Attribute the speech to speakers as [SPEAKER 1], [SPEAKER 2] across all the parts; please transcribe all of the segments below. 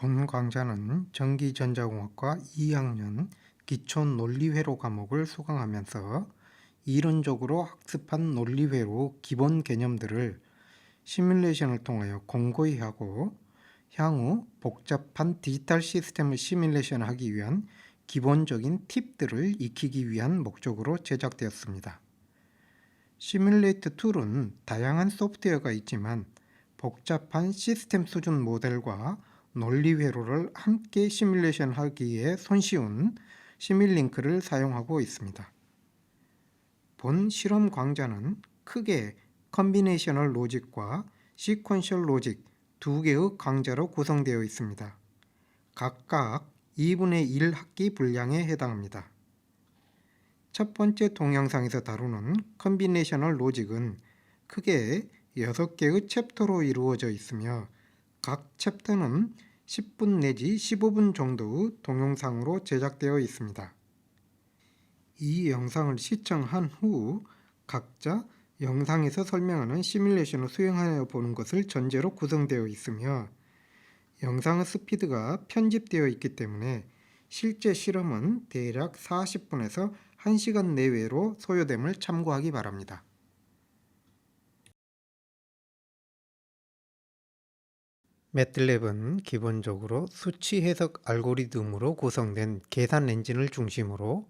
[SPEAKER 1] 본 강좌는 전기전자공학과 2학년 기초논리회로 과목을 수강하면서 이론적으로 학습한 논리회로 기본 개념들을 시뮬레이션을 통하여 공고히 하고 향후 복잡한 디지털 시스템을 시뮬레이션하기 위한 기본적인 팁들을 익히기 위한 목적으로 제작되었습니다. 시뮬레이트 툴은 다양한 소프트웨어가 있지만 복잡한 시스템 수준 모델과 논리 회로를 함께 시뮬레이션하기에 손쉬운 시뮬링크를 사용하고 있습니다. 본 실험 강좌는 크게 컨비네이셔널 로직과 시퀀셜 로직 두 개의 강좌로 구성되어 있습니다. 각각 2분의 1 학기 분량에 해당합니다. 첫 번째 동영상에서 다루는 컨비네이셔널 로직은 크게 6개의 챕터로 이루어져 있으며 각 챕터는 10분 내지 15분 정도의 동영상으로 제작되어 있습니다. 이 영상을 시청한 후 각자 영상에서 설명하는 시뮬레이션을 수행하여 보는 것을 전제로 구성되어 있으며 영상의 스피드가 편집되어 있기 때문에 실제 실험은 대략 40분에서 1시간 내외로 소요됨을 참고하기 바랍니다. 매틀랩은 기본적으로 수치 해석 알고리즘으로 구성된 계산 엔진을 중심으로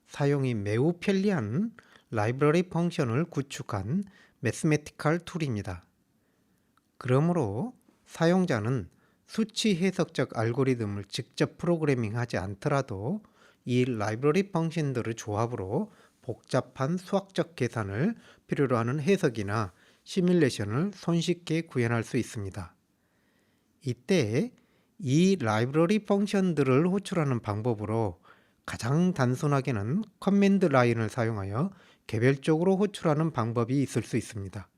[SPEAKER 1] 사용이 매우 편리한 라이브러리 펑션을 구축한 매스매티컬 툴입니다. 그러므로 사용자는 수치 해석적 알고리즘을 직접 프로그래밍하지 않더라도 이 라이브러리 펑션들의 조합으로 복잡한 수학적 계산을 필요로 하는 해석이나 시뮬레이션을 손쉽게 구현할 수 있습니다. 이때 이 라이브러리 펑션들을 호출하는 방법으로 가장 단순하게는 커맨드 라인을 사용하여 개별적으로 호출하는 방법이 있을 수 있습니다.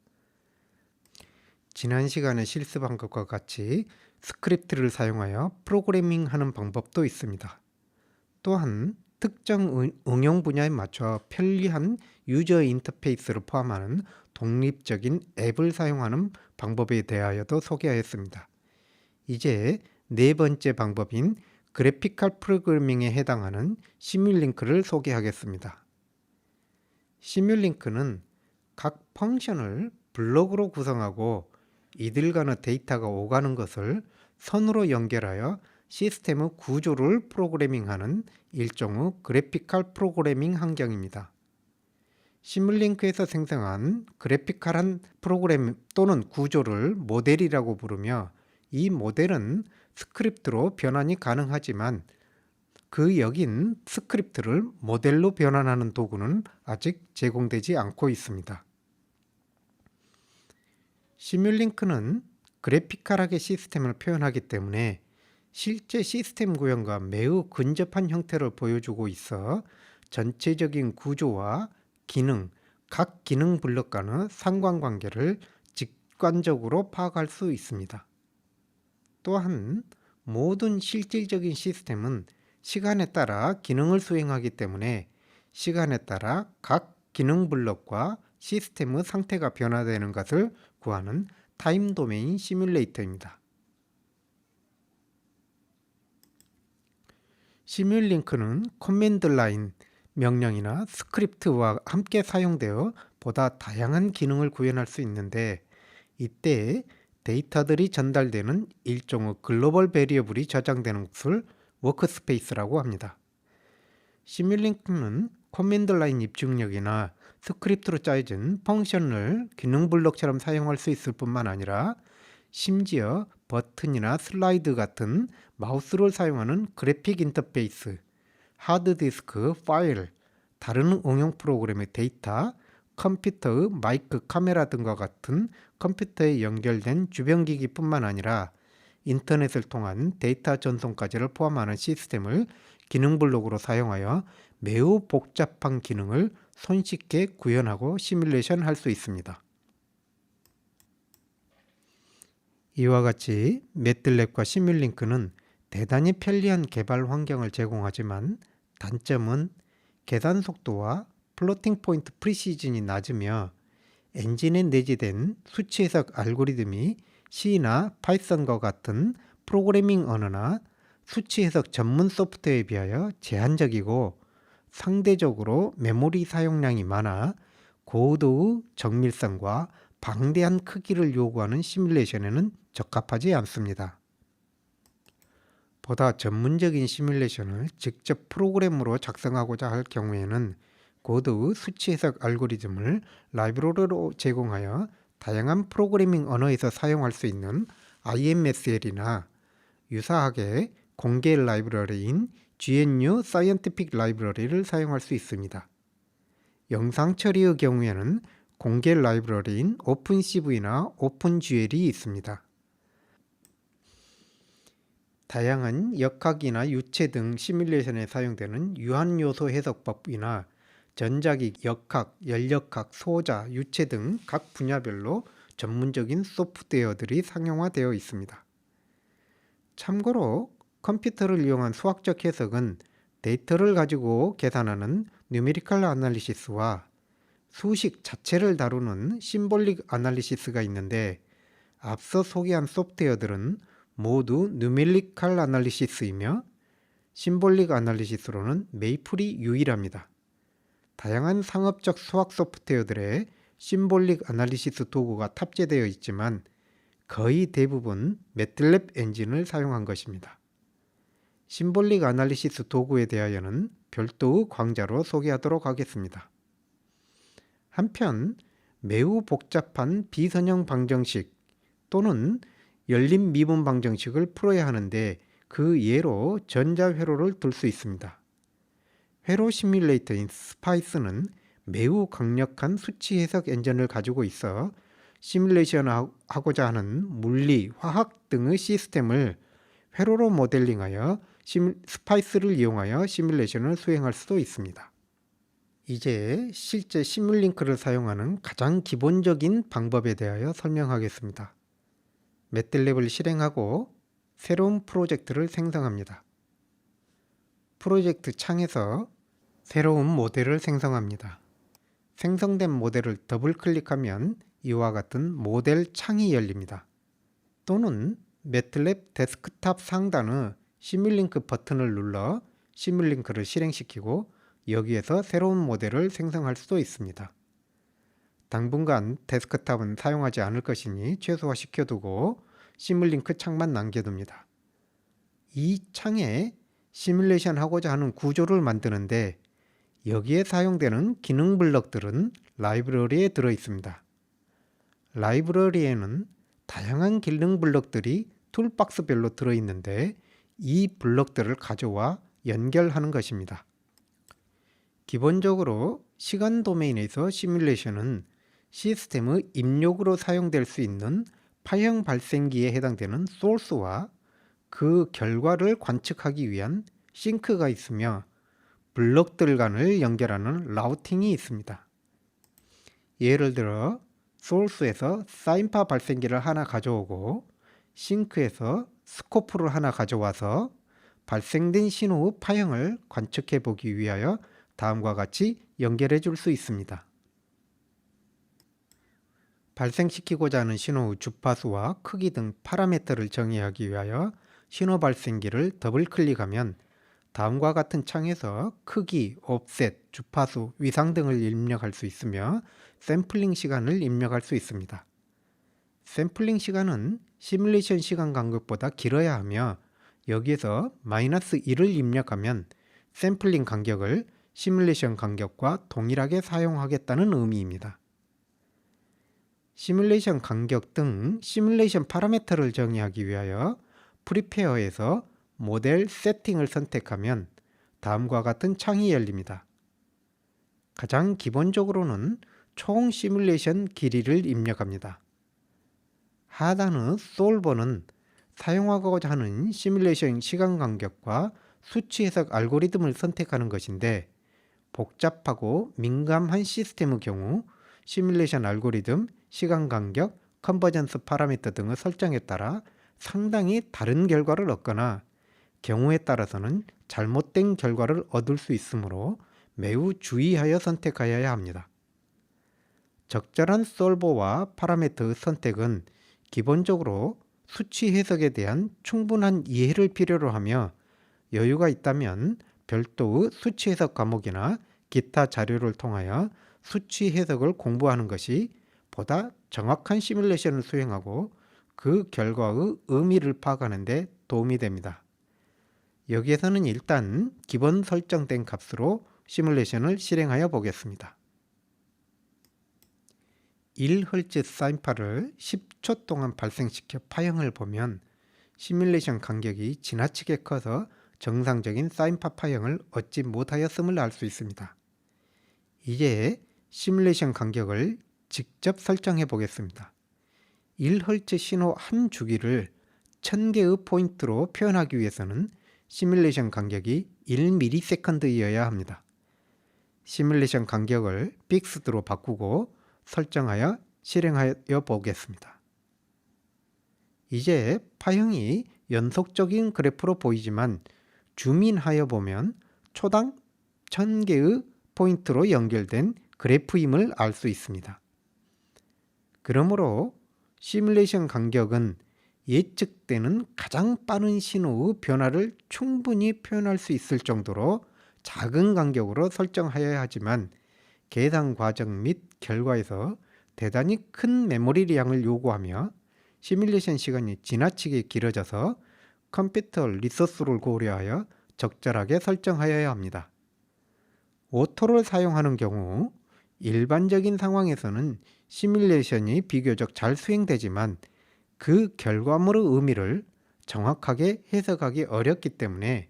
[SPEAKER 1] 지난 시간에 실습한 것과 같이 스크립트를 사용하여 프로그래밍하는 방법도 있습니다. 또한 특정 응용 분야에 맞춰 편리한 유저 인터페이스를 포함하는 독립적인 앱을 사용하는 방법에 대하여도 소개하였습니다. 이제 네 번째 방법인 그래피컬 프로그래밍에 해당하는 시뮬링크를 소개하겠습니다. 시뮬링크는 각 펑션을 블록으로 구성하고 이들 간의 데이터가 오가는 것을 선으로 연결하여 시스템의 구조를 프로그래밍하는 일종의 그래피컬 프로그래밍 환경입니다. 시뮬링크에서 생성한 그래피컬한 프로그램 또는 구조를 모델이라고 부르며 이 모델은 스크립트로 변환이 가능하지만 그 여긴 스크립트를 모델로 변환하는 도구는 아직 제공되지 않고 있습니다. 시뮬링크는 그래피컬하게 시스템을 표현하기 때문에 실제 시스템 구현과 매우 근접한 형태를 보여주고 있어 전체적인 구조와 기능, 각 기능 블록 간의 상관관계를 직관적으로 파악할 수 있습니다. 또한 모든 실질적인 시스템은 시간에 따라 기능을 수행하기 때문에 시간에 따라 각 기능 블록과 시스템의 상태가 변화되는 것을 구하는 타임 도메인 시뮬레이터입니다. 시뮬링크는 커맨드 라인 명령이나 스크립트와 함께 사용되어 보다 다양한 기능을 구현할 수 있는데 이때 데이터들이 전달되는 일종의 글로벌 베리어블이 저장되는 곳을 워크스페이스라고 합니다. 시뮬링크는 커맨드 라인 입출력이나 스크립트로 짜여진 펑션을 기능 블록처럼 사용할 수 있을 뿐만 아니라 심지어 버튼이나 슬라이드 같은 마우스를 사용하는 그래픽 인터페이스, 하드디스크, 파일, 다른 응용 프로그램의 데이터, 컴퓨터의 마이크, 카메라 등과 같은 컴퓨터에 연결된 주변기기뿐만 아니라 인터넷을 통한 데이터 전송까지를 포함하는 시스템을 기능 블록으로 사용하여 매우 복잡한 기능을 손쉽게 구현하고 시뮬레이션 할 수 있습니다. 이와 같이 매틀랩과 시뮬링크는 대단히 편리한 개발 환경을 제공하지만 단점은 계산 속도와 플로팅 포인트 프리시즌이 낮으며 엔진에 내재된 수치 해석 알고리즘이 C나 파이썬과 같은 프로그래밍 언어나 수치 해석 전문 소프트웨어에 비하여 제한적이고 상대적으로 메모리 사용량이 많아 고도의 정밀성과 방대한 크기를 요구하는 시뮬레이션에는 적합하지 않습니다. 보다 전문적인 시뮬레이션을 직접 프로그램으로 작성하고자 할 경우에는 고도의 수치 해석 알고리즘을 라이브러리로 제공하여 다양한 프로그래밍 언어에서 사용할 수 있는 IMSL이나 유사하게 공개 라이브러리인 GNU 사이언티픽 라이브러리를 사용할 수 있습니다. 영상 처리의 경우에는 공개 라이브러리인 오픈CV나 오픈GL이 있습니다. 다양한 역학이나 유체 등 시뮬레이션에 사용되는 유한요소 해석법이나 전자기기, 역학, 연력학, 소자, 유체 등 각 분야별로 전문적인 소프트웨어들이 상용화되어 있습니다. 참고로 컴퓨터를 이용한 수학적 해석은 데이터를 가지고 계산하는 뉴메리컬 아날리시스와 수식 자체를 다루는 심볼릭 아날리시스가 있는데 앞서 소개한 소프트웨어들은 모두 뉴메리컬 아날리시스이며 심볼릭 아날리시스로는 메이플이 유일합니다. 다양한 상업적 수학 소프트웨어들에 심볼릭 아날리시스 도구가 탑재되어 있지만 거의 대부분 매틀랩 엔진을 사용한 것입니다. 심볼릭 아날리시스 도구에 대하여는 별도의 강좌로 소개하도록 하겠습니다. 한편 매우 복잡한 비선형 방정식 또는 열린 미분 방정식을 풀어야 하는데 그 예로 전자회로를 들 수 있습니다. 회로 시뮬레이터인 스파이스는 매우 강력한 수치 해석 엔진을 가지고 있어 시뮬레이션하고자 하는 물리, 화학 등의 시스템을 회로로 모델링하여 스파이스를 이용하여 시뮬레이션을 수행할 수도 있습니다. 이제 실제 시뮬링크를 사용하는 가장 기본적인 방법에 대하여 설명하겠습니다. 매틀랩을 실행하고 새로운 프로젝트를 생성합니다. 프로젝트 창에서 새로운 모델을 생성합니다. 생성된 모델을 더블 클릭하면 이와 같은 모델 창이 열립니다. 또는 매틀랩 데스크탑 상단의 시뮬링크 버튼을 눌러 시뮬링크를 실행시키고 여기에서 새로운 모델을 생성할 수도 있습니다. 당분간 데스크탑은 사용하지 않을 것이니 최소화시켜두고 시뮬링크 창만 남겨둡니다. 이 창에 시뮬레이션 하고자 하는 구조를 만드는데 여기에 사용되는 기능 블럭들은 라이브러리에 들어 있습니다. 라이브러리에는 다양한 기능 블럭들이 툴박스별로 들어 있는데 이 블럭들을 가져와 연결하는 것입니다. 기본적으로 시간 도메인에서 시뮬레이션은 시스템의 입력으로 사용될 수 있는 파형 발생기에 해당되는 소스와 그 결과를 관측하기 위한 싱크가 있으며 블럭들 간을 연결하는 라우팅이 있습니다. 예를 들어 소스에서 사인파 발생기를 하나 가져오고 싱크에서 스코프를 하나 가져와서 발생된 신호의 파형을 관측해 보기 위하여 다음과 같이 연결해 줄 수 있습니다. 발생시키고자 하는 신호의 주파수와 크기 등 파라미터를 정의하기 위하여 신호 발생기를 더블 클릭하면 다음과 같은 창에서 크기, 옵셋, 주파수, 위상 등을 입력할 수 있으며 샘플링 시간을 입력할 수 있습니다. 샘플링 시간은 시뮬레이션 시간 간격보다 길어야 하며 여기에서 -1을 입력하면 샘플링 간격을 시뮬레이션 간격과 동일하게 사용하겠다는 의미입니다. 시뮬레이션 간격 등 시뮬레이션 파라미터를 정의하기 위하여 프리페어에서 모델 세팅을 선택하면 다음과 같은 창이 열립니다. 가장 기본적으로는 총 시뮬레이션 길이를 입력합니다. 하단의 솔버는 사용하고자 하는 시뮬레이션 시간 간격과 수치 해석 알고리즘을 선택하는 것인데 복잡하고 민감한 시스템의 경우 시뮬레이션 알고리즘, 시간 간격, 컨버전스 파라미터 등의 설정에 따라 상당히 다른 결과를 얻거나 경우에 따라서는 잘못된 결과를 얻을 수 있으므로 매우 주의하여 선택하여야 합니다. 적절한 솔버와 파라미터의 선택은 기본적으로 수치 해석에 대한 충분한 이해를 필요로 하며 여유가 있다면 별도의 수치 해석 과목이나 기타 자료를 통하여 수치 해석을 공부하는 것이 보다 정확한 시뮬레이션을 수행하고 그 결과의 의미를 파악하는 데 도움이 됩니다. 여기에서는 일단 기본 설정된 값으로 시뮬레이션을 실행하여 보겠습니다. 1Hz 사인파를 10초 동안 발생시켜 파형을 보면 시뮬레이션 간격이 지나치게 커서 정상적인 사인파 파형을 얻지 못하였음을 알 수 있습니다. 이제 시뮬레이션 간격을 직접 설정해 보겠습니다. 1Hz 신호 한 주기를 1000개의 포인트로 표현하기 위해서는 시뮬레이션 간격이 1ms이어야 합니다. 시뮬레이션 간격을 픽스드로 바꾸고 설정하여 실행하여 보겠습니다. 이제 파형이 연속적인 그래프로 보이지만 줌인하여 보면 초당 1000개의 포인트로 연결된 그래프임을 알 수 있습니다. 그러므로 시뮬레이션 간격은 예측되는 가장 빠른 신호의 변화를 충분히 표현할 수 있을 정도로 작은 간격으로 설정하여야 하지만 계산 과정 및 결과에서 대단히 큰 메모리량을 요구하며 시뮬레이션 시간이 지나치게 길어져서 컴퓨터 리소스를 고려하여 적절하게 설정하여야 합니다. 오토를 사용하는 경우 일반적인 상황에서는 시뮬레이션이 비교적 잘 수행되지만 그 결과물의 의미를 정확하게 해석하기 어렵기 때문에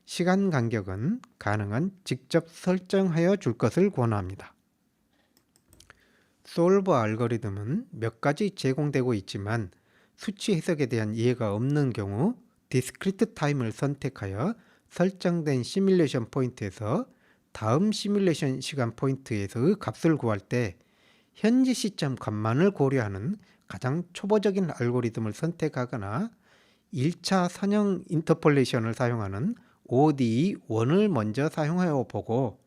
[SPEAKER 1] 시간 간격은 가능한 직접 설정하여 줄 것을 권합니다. 솔버 알고리즘은 몇 가지 제공되고 있지만 수치 해석에 대한 이해가 없는 경우 디스크리트 타임을 선택하여 설정된 시뮬레이션 포인트에서 다음 시뮬레이션 시간 포인트에서의 값을 구할 때 현재 시점 값만을 고려하는 가장 초보적인 알고리즘을 선택하거나 1차 선형 인터폴레이션을 사용하는 ODE1을 먼저 사용하여 보고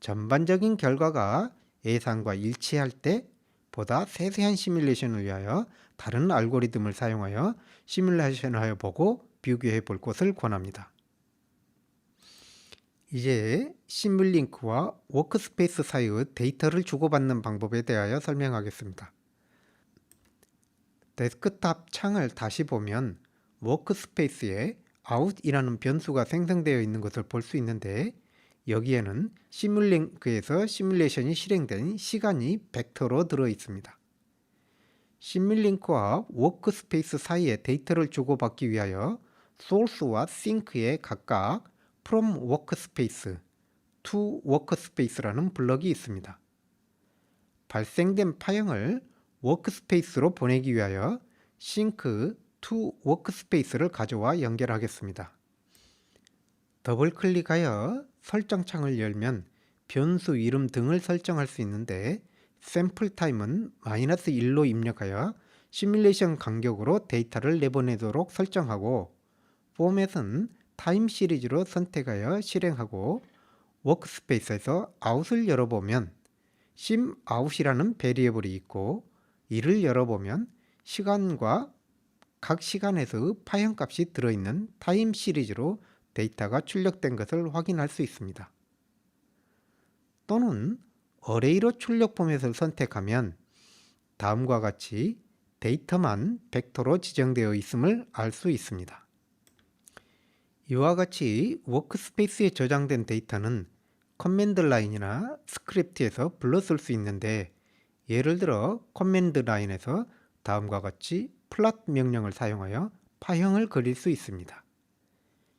[SPEAKER 1] 전반적인 결과가 예상과 일치할 때 보다 세세한 시뮬레이션을 위하여 다른 알고리즘을 사용하여 시뮬레이션을 하여 보고 비교해 볼 것을 권합니다. 이제 시뮬링크와 워크스페이스 사이의 데이터를 주고받는 방법에 대하여 설명하겠습니다. 데스크탑 창을 다시 보면 워크스페이스에 out이라는 변수가 생성되어 있는 것을 볼 수 있는데 여기에는 시뮬링크에서 시뮬레이션이 실행된 시간이 벡터로 들어 있습니다. 시뮬링크와 워크스페이스 사이의 데이터를 주고받기 위하여 소스와 싱크에 각각 from workspace to workspace라는 블럭이 있습니다. 발생된 파형을 워크스페이스로 보내기 위하여 싱크 to workspace를 가져와 연결하겠습니다. 더블 클릭하여 설정 창을 열면 변수 이름 등을 설정할 수 있는데 샘플 타임은 -1로 입력하여 시뮬레이션 간격으로 데이터를 내보내도록 설정하고 포맷은 타임 시리즈로 선택하여 실행하고 워크스페이스에서 out을 열어보면 sim_out이라는 베리어블이 있고 이를 열어보면 시간과 각 시간에서의 파형값이 들어있는 타임 시리즈로 데이터가 출력된 것을 확인할 수 있습니다. 또는 어레이로 출력 포맷을 선택하면 다음과 같이 데이터만 벡터로 지정되어 있음을 알 수 있습니다. 이와 같이 워크스페이스에 저장된 데이터는 커맨드 라인이나 스크립트에서 불러 쓸 수 있는데 예를 들어 커맨드 라인에서 다음과 같이 플롯 명령을 사용하여 파형을 그릴 수 있습니다.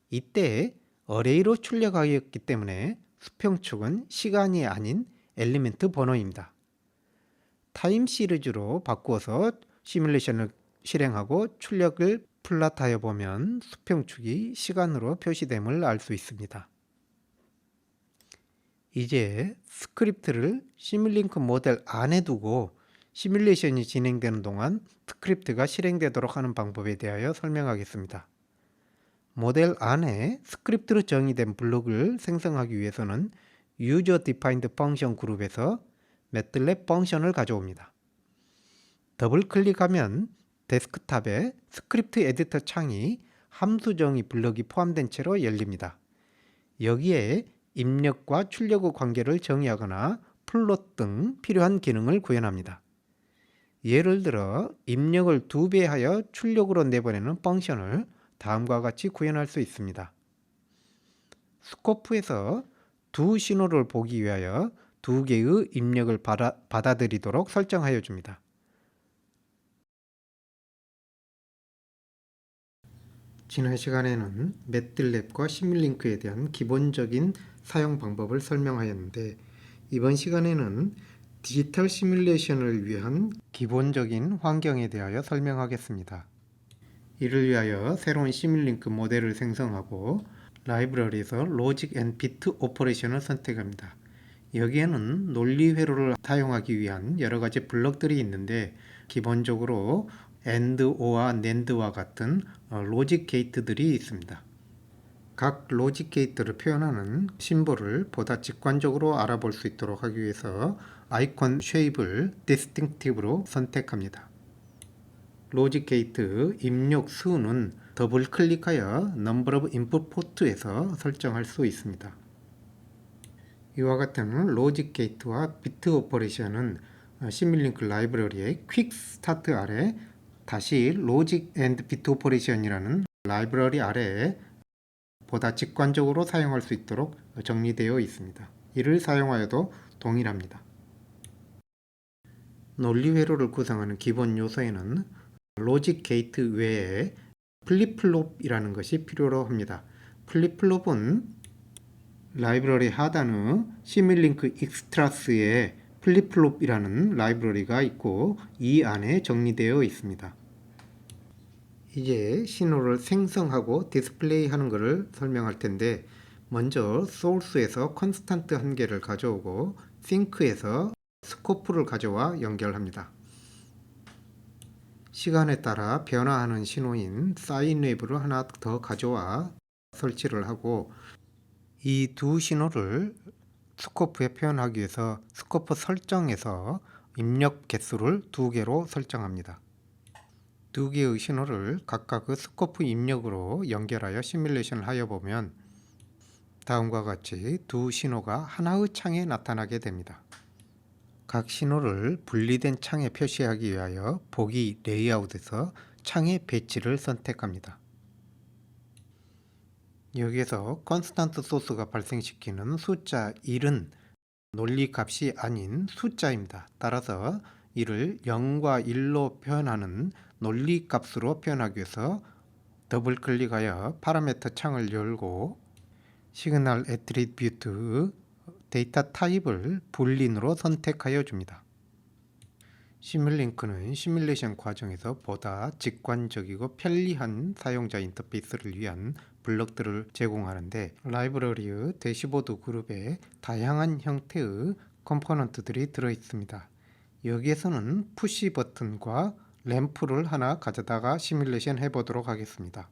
[SPEAKER 1] 이때 어레이로 출력하였기 때문에 수평축은 시간이 아닌 엘리멘트 번호입니다. 타임 시리즈로 바꾸어서 시뮬레이션을 실행하고 출력을 플롯하여 보면 수평축이 시간으로 표시됨을 알 수 있습니다. 이제 스크립트를 시뮬링크 모델 안에 두고 시뮬레이션이 진행되는 동안 스크립트가 실행되도록 하는 방법에 대하여 설명하겠습니다. 모델 안에 스크립트로 정의된 블록을 생성하기 위해서는 User Defined Function 그룹에서 MATLAB 펑션을 가져옵니다. 더블 클릭하면 데스크탑에 스크립트 에디터 창이 함수 정의 블럭이 포함된 채로 열립니다. 여기에 입력과 출력의 관계를 정의하거나 플롯 등 필요한 기능을 구현합니다. 예를 들어 입력을 2배 하여 출력으로 내보내는 펑션을 다음과 같이 구현할 수 있습니다. 스코프에서 두 신호를 보기 위하여 2개의 입력을 받아들이도록 설정하여 줍니다. 지난 시간에는 매틀랩과 시뮬링크에 대한 기본적인 사용 방법을 설명하였는데, 이번 시간에는 디지털 시뮬레이션을 위한 기본적인 환경에 대하여 설명하겠습니다. 이를 위하여 새로운 시뮬링크 모델을 생성하고 라이브러리에서 로직 앤 비트 오퍼레이션을 선택합니다. 여기에는 논리 회로를 사용하기 위한 여러 가지 블록들이 있는데, 기본적으로 AND, OR와 NAND와 같은 로직 게이트들이 있습니다. 각 로직 게이트를 표현하는 심볼을 보다 직관적으로 알아볼 수 있도록 하기 위해서 아이콘 쉐입을 디스팅티브로 선택합니다. 로직 게이트 입력 수는 더블 클릭하여 Number of Input Port에서 설정할 수 있습니다. 이와 같은 로직 게이트와 비트 오퍼레이션은 시뮬링크 라이브러리의 퀵 스타트 아래 다시 로직 앤드 비트 오퍼레이션이라는 라이브러리 아래에 보다 직관적으로 사용할 수 있도록 정리되어 있습니다. 이를 사용하여도 동일합니다. 논리 회로를 구성하는 기본 요소에는 로직 게이트 외에 플립플롭이라는 것이 필요로 합니다. 플립플롭은 라이브러리 하단의 시뮬링크 익스트라스에 플립플롭이라는 라이브러리가 있고 이 안에 정리되어 있습니다. 이제 신호를 생성하고 디스플레이 하는 것을 설명할 텐데, 먼저 소스에서 컨스탄트 한 개를 가져오고 싱크에서 스코프를 가져와 연결합니다. 시간에 따라 변화하는 신호인 사인 웨이브를 하나 더 가져와 설치를 하고, 이 두 신호를 스코프에 표현하기 위해서 스코프 설정에서 입력 개수를 2개로 설정합니다. 2개의 신호를 각각의 스코프 입력으로 연결하여 시뮬레이션을 하여 보면 다음과 같이 두 신호가 하나의 창에 나타나게 됩니다. 각 신호를 분리된 창에 표시하기 위하여 보기 레이아웃에서 창의 배치를 선택합니다. 여기에서 컨스탄트 소스가 발생시키는 숫자 1은 논리 값이 아닌 숫자입니다. 따라서 이를 0과 1로 표현하는 논리 값으로 표현하기 위해서 더블 클릭하여 파라미터 창을 열고 시그널 애트리뷰트 데이터 타입을 불린으로 선택하여 줍니다. 시뮬링크는 시뮬레이션 과정에서 보다 직관적이고 편리한 사용자 인터페이스를 위한 블록들을 제공하는데, 라이브러리의 대시보드 그룹에 다양한 형태의 컴포넌트들이 들어 있습니다. 여기에서는 푸시 버튼과 램프를 하나 가져다가 시뮬레이션 해보도록 하겠습니다.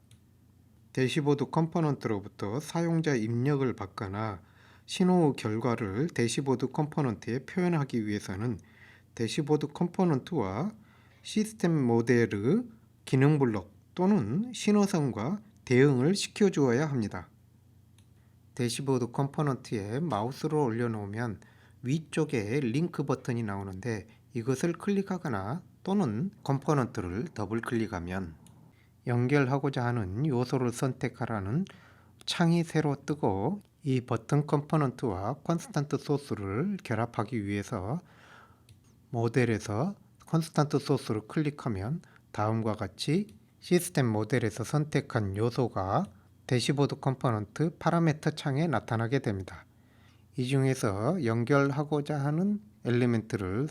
[SPEAKER 1] 대시보드 컴포넌트로부터 사용자 입력을 받거나 신호 결과를 대시보드 컴포넌트에 표현하기 위해서는 대시보드 컴포넌트와 시스템 모델의 기능 블록 또는 신호선과 대응을 시켜주어야 합니다. 대시보드 컴포넌트에 마우스를 올려놓으면 위쪽에 링크 버튼이 나오는데, 이것을 클릭하거나 또는 컴포넌트를 더블 클릭하면 연결하고자 하는 요소를 선택하라는 창이 새로 뜨고, 이 버튼 컴포넌트와 컨스탄트 소스를 결합하기 위해서 모델에서 컨스탄트 소스를 클릭하면 다음과 같이 시스템 모델에서 선택한 요소가 대시보드 컴포넌트 파라미터 창에 나타나게 됩니다. 이 중에서 연결하고자 하는 엘리멘트를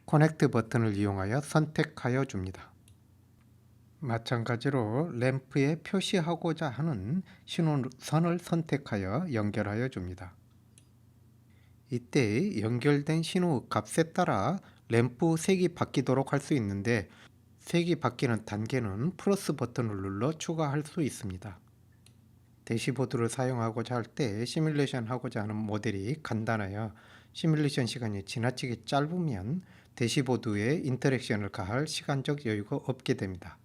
[SPEAKER 1] 커넥트 버튼을 이용하여 선택하여 줍니다. 마찬가지로 램프에 표시하고자 하는 신호선을 선택하여 연결하여 줍니다. 이때 연결된 신호 값에 따라 램프 색이 바뀌도록 할 수 있는데, 색이 바뀌는 단계는 플러스 버튼을 눌러 추가할 수 있습니다. 대시보드를 사용하고자 할 때 시뮬레이션 하고자 하는 모델이 간단하여 시뮬레이션 시간이 지나치게 짧으면 대시보드에 인터랙션을 가할 시간적 여유가 없게 됩니다.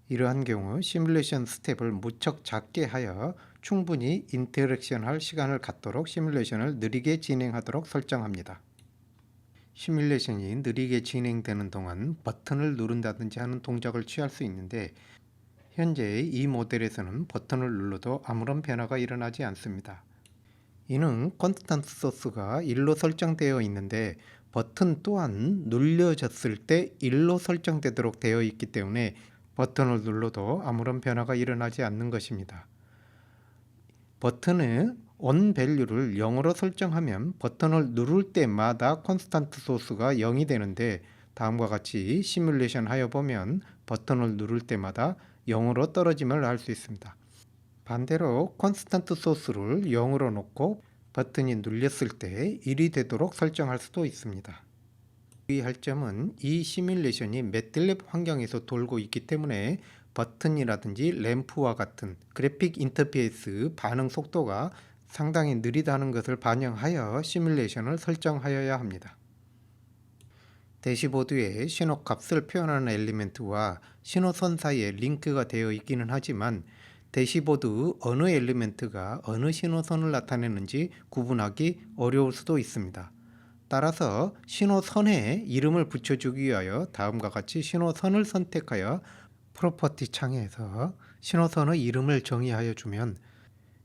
[SPEAKER 1] 이러한 경우 시뮬레이션 스텝을 무척 작게 하여 충분히 인터랙션할 시간을 갖도록 시뮬레이션을 느리게 진행하도록 설정합니다. 시뮬레이션이 느리게 진행되는 동안 버튼을 누른다든지 하는 동작을 취할 수 있는데 현재 이 모델에서는 버튼을 눌러도 아무런 변화가 일어나지 않습니다. 이는 컨스턴트 소스가 1로 설정되어 있는데 버튼 또한 눌려졌을 때 1로 설정되도록 되어 있기 때문에 버튼을 눌러도 아무런 변화가 일어나지 않는 것입니다. 버튼의 on 밸류를 0으로 설정하면 버튼을 누를 때마다 컨스턴트 소스가 0이 되는데 다음과 같이 시뮬레이션 하여 보면 버튼을 누를 때마다 0으로 떨어짐을 알 수 있습니다. 반대로 컨스턴트 소스를 0으로 놓고 버튼이 눌렸을 때 1이 되도록 설정할 수도 있습니다. 주의할 점은 이 시뮬레이션이 매틀랩 환경에서 돌고 있기 때문에 버튼이라든지 램프와 같은 그래픽 인터페이스 반응 속도가 상당히 느리다는 것을 반영하여 시뮬레이션을 설정하여야 합니다. 대시보드에 신호 값을 표현하는 엘리멘트와 신호선 사이에 링크가 되어 있기는 하지만 대시보드 어느 엘리멘트가 어느 신호선을 나타내는지 구분하기 어려울 수도 있습니다. 따라서 신호선에 이름을 붙여주기 위하여 다음과 같이 신호선을 선택하여 프로퍼티 창에서 신호선의 이름을 정의하여 주면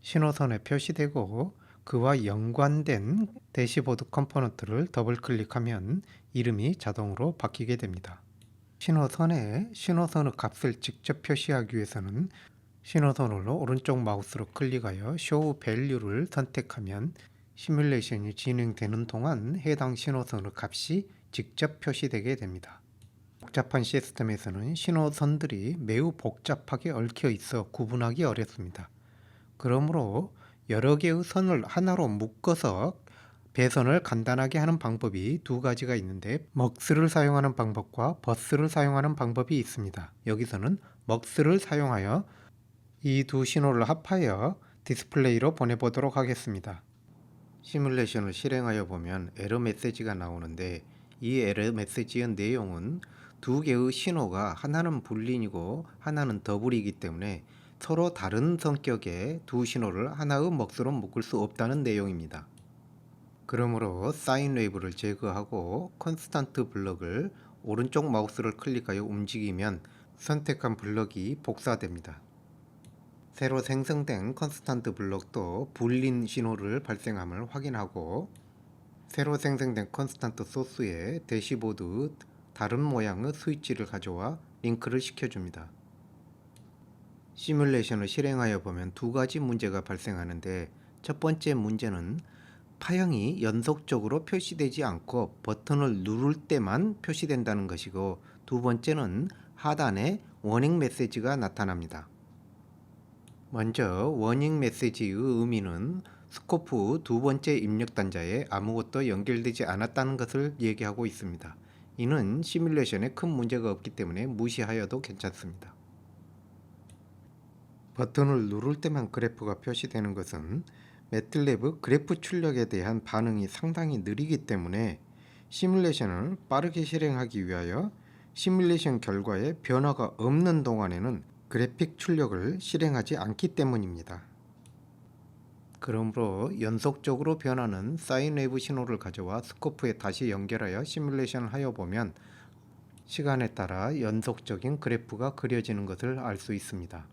[SPEAKER 1] 신호선에 표시되고 그와 연관된 대시보드 컴포넌트를 더블 클릭하면 이름이 자동으로 바뀌게 됩니다. 신호선에 신호선의 값을 직접 표시하기 위해서는 신호선을 오른쪽 마우스로 클릭하여 Show Value를 선택하면 시뮬레이션이 진행되는 동안 해당 신호선의 값이 직접 표시되게 됩니다. 복잡한 시스템에서는 신호선들이 매우 복잡하게 얽혀 있어 구분하기 어렵습니다. 그러므로 여러 개의 선을 하나로 묶어서 배선을 간단하게 하는 방법이 두 가지가 있는데 먹스를 사용하는 방법과 버스를 사용하는 방법이 있습니다. 여기서는 먹스를 사용하여 이 두 신호를 합하여 디스플레이로 보내보도록 하겠습니다. 시뮬레이션을 실행하여 보면 에러 메시지가 나오는데 이 에러 메시지의 내용은 두 개의 신호가 하나는 불린이고 하나는 더블이기 때문에 서로 다른 성격의 두 신호를 하나의 먹스로 묶을 수 없다는 내용입니다. 그러므로 사인 웨이브를 제거하고 컨스턴트 블럭을 오른쪽 마우스를 클릭하여 움직이면 선택한 블럭이 복사됩니다. 새로 생성된 컨스턴트 블럭도 불린 신호를 발생함을 확인하고 새로 생성된 컨스턴트 소스에 대시보드 다른 모양의 스위치를 가져와 링크를 시켜줍니다. 시뮬레이션을 실행하여 보면 두 가지 문제가 발생하는데 첫 번째 문제는 파형이 연속적으로 표시되지 않고 버튼을 누를 때만 표시된다는 것이고 두 번째는 하단에 워닝 메시지가 나타납니다. 먼저 워닝 메시지의 의미는 스코프 두 번째 입력 단자에 아무것도 연결되지 않았다는 것을 얘기하고 있습니다. 이는 시뮬레이션에 큰 문제가 없기 때문에 무시하여도 괜찮습니다. 버튼을 누를 때만 그래프가 표시되는 것은 매틀랩의 그래프 출력에 대한 반응이 상당히 느리기 때문에 시뮬레이션을 빠르게 실행하기 위하여 시뮬레이션 결과에 변화가 없는 동안에는 그래픽 출력을 실행하지 않기 때문입니다. 그러므로 연속적으로 변하는 사인 웨이브 신호를 가져와 스코프에 다시 연결하여 시뮬레이션을 하여 보면 시간에 따라 연속적인 그래프가 그려지는 것을 알 수 있습니다.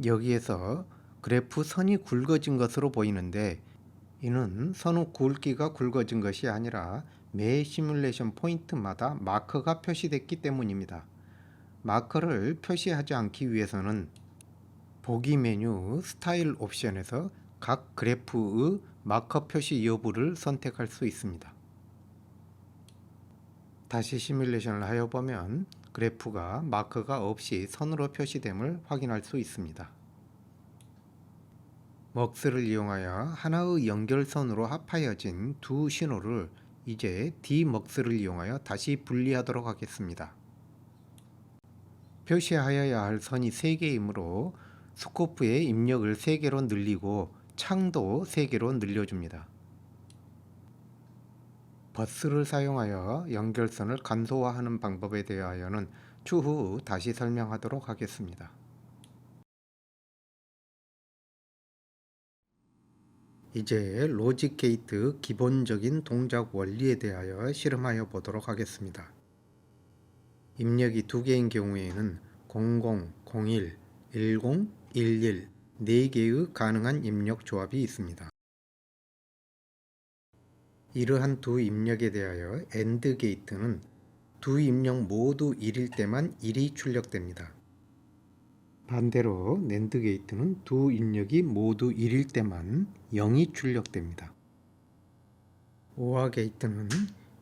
[SPEAKER 1] 여기에서 그래프 선이 굵어진 것으로 보이는데 이는 선의 굵기가 굵어진 것이 아니라 매 시뮬레이션 포인트마다 마커가 표시됐기 때문입니다. 마커를 표시하지 않기 위해서는 보기 메뉴 스타일 옵션에서 각 그래프의 마커 표시 여부를 선택할 수 있습니다. 다시 시뮬레이션을 하여 보면 그래프가 마커가 없이 선으로 표시됨을 확인할 수 있습니다. 먹스를 이용하여 하나의 연결선으로 합하여진 두 신호를 이제 D먹스를 이용하여 다시 분리하도록 하겠습니다. 표시하여야 할 선이 3개이므로 스코프의 입력을 3개로 늘리고 창도 3개로 늘려줍니다. 버스를 사용하여 연결선을 간소화하는 방법에 대하여는 추후 다시 설명하도록 하겠습니다. 이제 로직 게이트 기본적인 동작 원리에 대하여 실험하여 보도록 하겠습니다. 입력이 두 개인 경우에는 00, 01, 10, 11, 4개의 가능한 입력 조합이 있습니다. 이러한 두 입력에 대하여 AND 게이트는 두 입력 모두 1일 때만 1이 출력됩니다. 반대로 NAND 게이트는 두 입력이 모두 1일 때만 0이 출력됩니다. OR 게이트는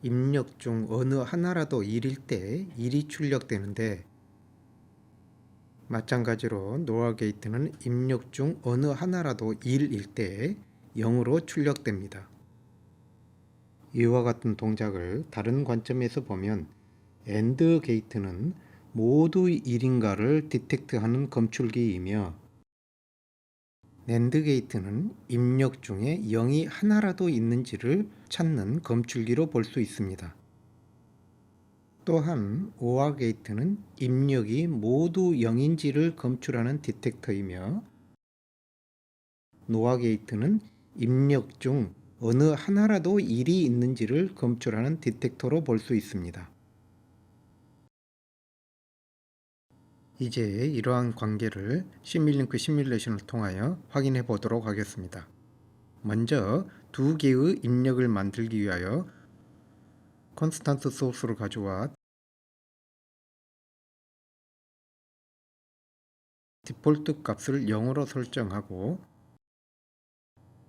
[SPEAKER 1] 입력 중 어느 하나라도 1일 때 1이 출력되는데, 마찬가지로 NOR 게이트는 입력 중 어느 하나라도 1일 때 0으로 출력됩니다. 이와 같은 동작을 다른 관점에서 보면 AND 게이트는 모두 1인가를 디텍트하는 검출기이며, NAND 게이트는 입력 중에 0이 하나라도 있는지를 찾는 검출기로 볼 수 있습니다. 또한 OR 게이트는 입력이 모두 0인지를 검출하는 디텍터이며, NOR 게이트는 입력 중 어느 하나라도 1이 있는지를 검출하는 디텍터로 볼 수 있습니다. 이제 이러한 관계를 시뮬링크 시뮬레이션을 통하여 확인해 보도록 하겠습니다. 먼저 두 개의 입력을 만들기 위하여 컨스탄트 소스를 가져와 디폴트 값을 0으로 설정하고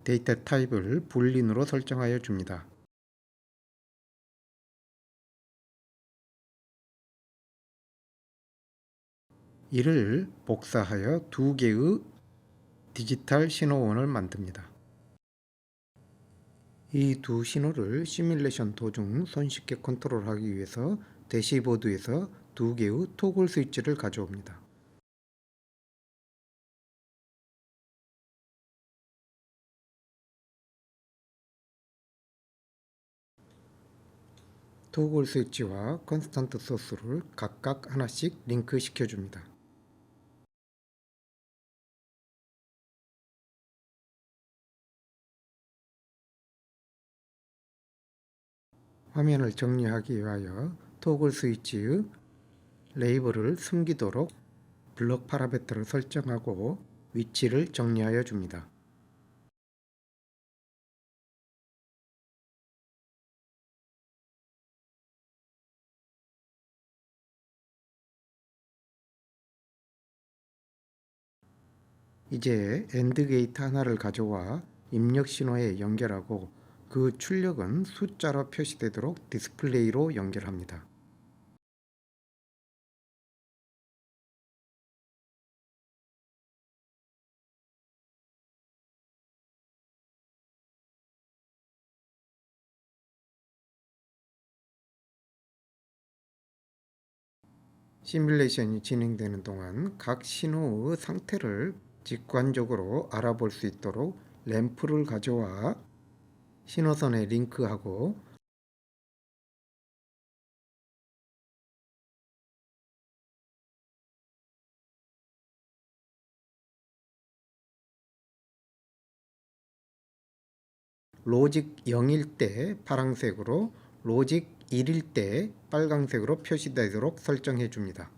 [SPEAKER 1] 데이터 타입을 불린으로 설정하여 줍니다. 이를 복사하여 두 개의 디지털 신호원을 만듭니다. 이 두 신호를 시뮬레이션 도중 손쉽게 컨트롤하기 위해서 대시보드에서 두 개의 토글 스위치를 가져옵니다. 토글 스위치와 컨스턴트 소스를 각각 하나씩 링크 시켜줍니다. 화면을 정리하기 위하여 토글 스위치의 레이블을 숨기도록 블록 파라미터를 설정하고 위치를 정리하여 줍니다. 이제 AND 게이트 하나를 가져와 입력 신호에 연결하고 그 출력은 숫자로 표시되도록 디스플레이로 연결합니다. 시뮬레이션이 진행되는 동안 각 신호의 상태를 직관적으로 알아볼 수 있도록 램프를 가져와 신호선에 링크하고 로직 0일 때 파란색으로, 로직 1일 때 빨간색으로 표시되도록 설정해 줍니다.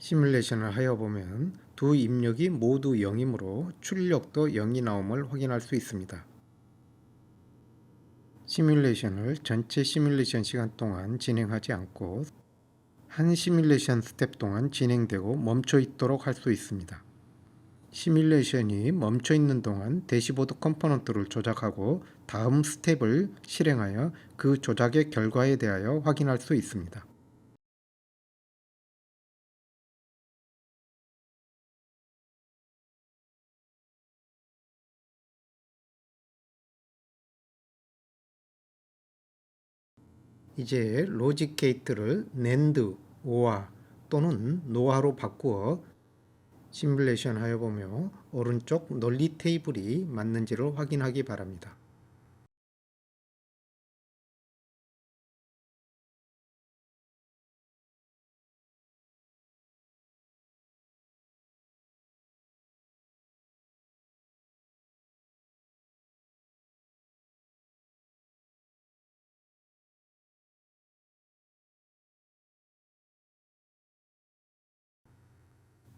[SPEAKER 1] 시뮬레이션을 하여 보면 두 입력이 모두 0이므로 출력도 0이 나옴을 확인할 수 있습니다. 시뮬레이션을 전체 시뮬레이션 시간 동안 진행하지 않고 한 시뮬레이션 스텝 동안 진행되고 멈춰 있도록 할 수 있습니다. 시뮬레이션이 멈춰 있는 동안 대시보드 컴포넌트를 조작하고 다음 스텝을 실행하여 그 조작의 결과에 대하여 확인할 수 있습니다. 이제 로직 게이트를 낸드, 오화 또는 노화로 바꾸어 시뮬레이션 하여 보며 오른쪽 논리 테이블이 맞는지를 확인하기 바랍니다.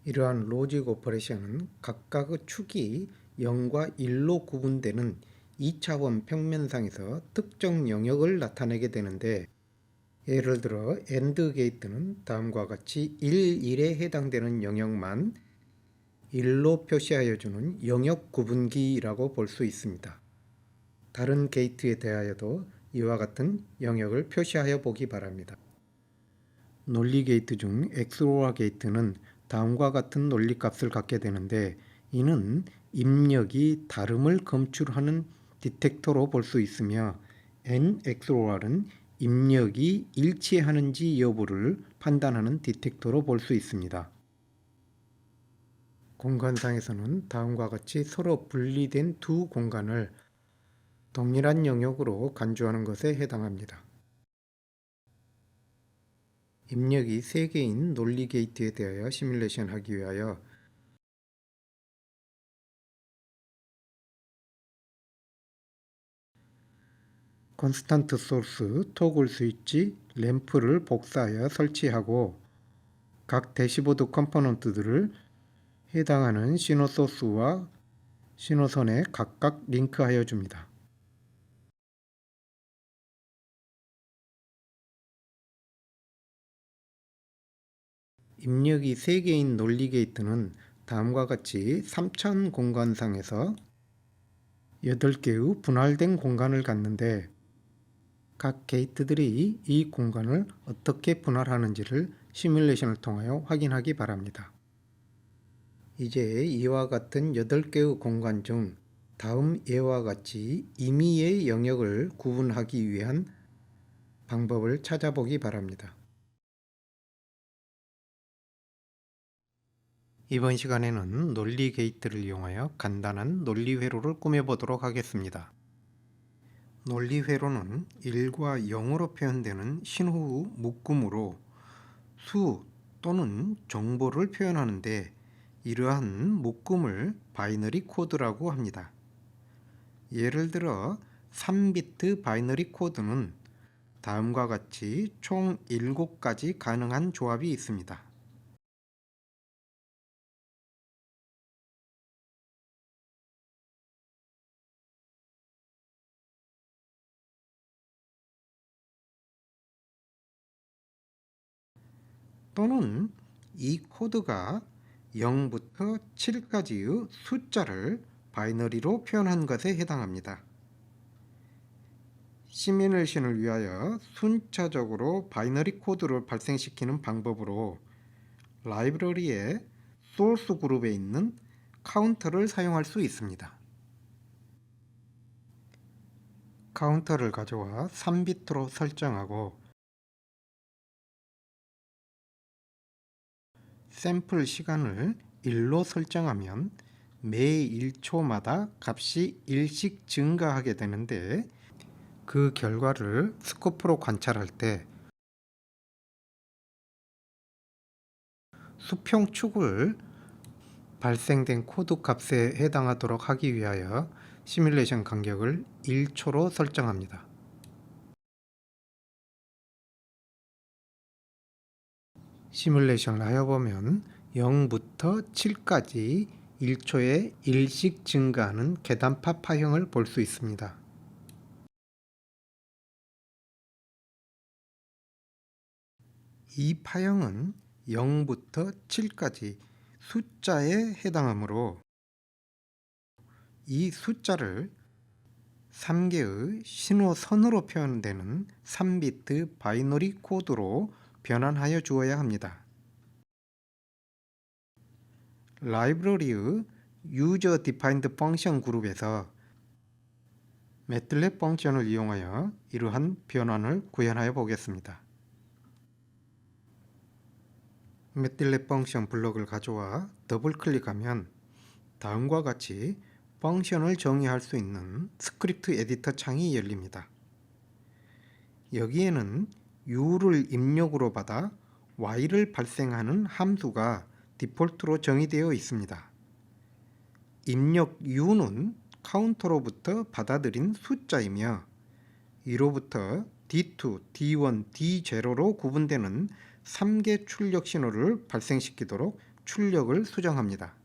[SPEAKER 1] 이러한 로직 오퍼레이션은 각각의 축이 0과 1로 구분되는 2차원 평면상에서 특정 영역을 나타내게 되는데, 예를 들어 AND 게이트는 다음과 같이 1, 1에 해당되는 영역만 1로 표시하여 주는 영역 구분기라고 볼 수 있습니다. 다른 게이트에 대하여도 이와 같은 영역을 표시하여 보기 바랍니다. 논리 게이트 중 XOR 게이트는 다음과 같은 논리값을 갖게 되는데, 이는 입력이 다름을 검출하는 디텍터로 볼 수 있으며, NXOR은 입력이 일치하는지 여부를 판단하는 디텍터로 볼 수 있습니다. 공간상에서는 다음과 같이 서로 분리된 두 공간을 동일한 영역으로 간주하는 것에 해당합니다. 입력이 3개인 논리 게이트에 대하여 시뮬레이션 하기 위하여 컨스탄트 소스, 토글 스위치, 램프를 복사하여 설치하고 각 대시보드 컴포넌트들을 해당하는 신호 소스와 신호선에 각각 링크하여 줍니다. 입력이 3개인 논리 게이트는 다음과 같이 3차원 공간상에서 8개의 분할된 공간을 갖는데, 각 게이트들이 이 공간을 어떻게 분할하는지를 시뮬레이션을 통하여 확인하기 바랍니다. 이제 이와 같은 8개의 공간 중 다음 예와 같이 임의의 영역을 구분하기 위한 방법을 찾아보기 바랍니다. 이번 시간에는 논리 게이트를 이용하여 간단한 논리 회로를 꾸며보도록 하겠습니다. 논리 회로는 1과 0으로 표현되는 신호의 묶음으로 수 또는 정보를 표현하는데, 이러한 묶음을 바이너리 코드라고 합니다. 예를 들어 3비트 바이너리 코드는 다음과 같이 총 7가지 가능한 조합이 있습니다. 또는 이 코드가 0부터 7까지의 숫자를 바이너리로 표현한 것에 해당합니다. 시뮬레이션을 위하여 순차적으로 바이너리 코드를 발생시키는 방법으로 라이브러리의 소스 그룹에 있는 카운터를 사용할 수 있습니다. 카운터를 가져와 3비트로 설정하고 샘플 시간을 1로 설정하면 매 1초마다 값이 1씩 증가하게 되는데, 그 결과를 스코프로 관찰할 때 수평축을 발생된 코드 값에 해당하도록 하기 위하여 시뮬레이션 간격을 1초로 설정합니다. 시뮬레이션을 하여보면 0부터 7까지 1초에 1씩 증가하는 계단파 파형을 볼 수 있습니다. 이 파형은 0부터 7까지 숫자에 해당하므로 이 숫자를 3개의 신호선으로 표현되는 3비트 바이너리 코드로 변환하여 주어야 합니다. 라이브러리의 User Defined Function 그룹에서 매틀랩 펑션을 이용하여 이러한 변환을 구현하여 보겠습니다. 매틀랩 펑션 블록을 가져와 더블 클릭하면 다음과 같이 펑션을 정의할 수 있는 스크립트 에디터 창이 열립니다. 여기에는 U를 입력으로 받아 Y를 발생하는 함수가 디폴트로 정의되어 있습니다. 입력 U는 카운터로부터 받아들인 숫자이며 이로부터 D2, D1, D0로 구분되는 3개 출력 신호를 발생시키도록 출력을 수정합니다.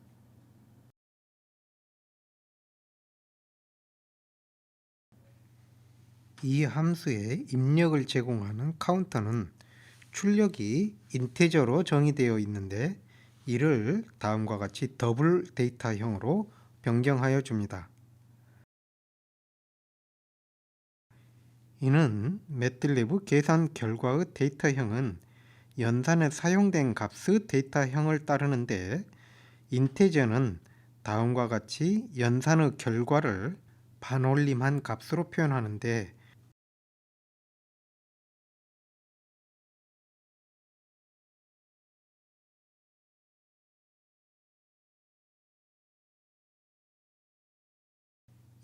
[SPEAKER 1] 이 함수에 입력을 제공하는 카운터는 출력이 인티저로 정의되어 있는데 이를 다음과 같이 더블 데이터형으로 변경하여 줍니다. 이는 매틀랩의 계산 결과의 데이터형은 연산에 사용된 값의 데이터형을 따르는데 인티저는 다음과 같이 연산의 결과를 반올림한 값으로 표현하는데